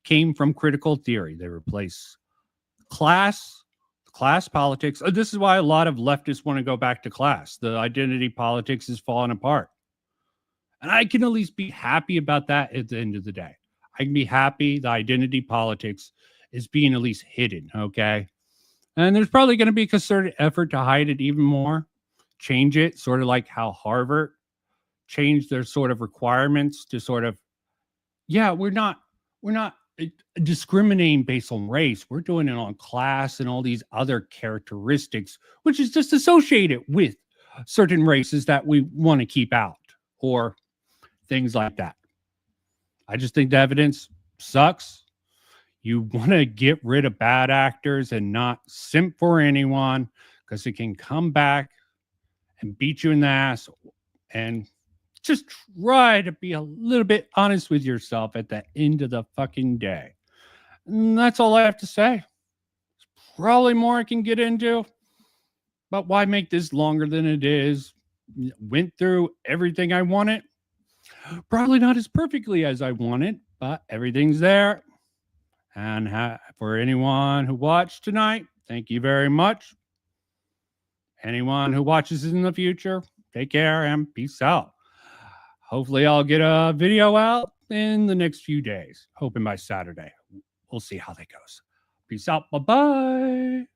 Speaker 1: came from critical theory. They replace class politics. This is why a lot of leftists want to go back to class. The identity politics is falling apart. And I can at least be happy about that at the end of the day. I can be happy the identity politics is being at least hidden, okay? And there's probably going to be a concerted effort to hide it even more, change it, sort of like how Harvard changed their sort of requirements to sort of, yeah, we're not discriminating based on race. We're doing it on class and all these other characteristics, which is just associated with certain races that we want to keep out or things like that. I just think the evidence sucks. You want to get rid of bad actors and not simp for anyone because it can come back and beat you in the ass. And just try to be a little bit honest with yourself at the end of the fucking day. And that's all I have to say. There's probably more I can get into, but why make this longer than it is? Went through everything I wanted. Probably not as perfectly as I wanted, but everything's there. And for anyone who watched tonight, thank you very much. Anyone who watches in the future, take care and peace out. Hopefully I'll get a video out in the next few days, hoping by Saturday. We'll see how that goes. Peace out. Bye-bye.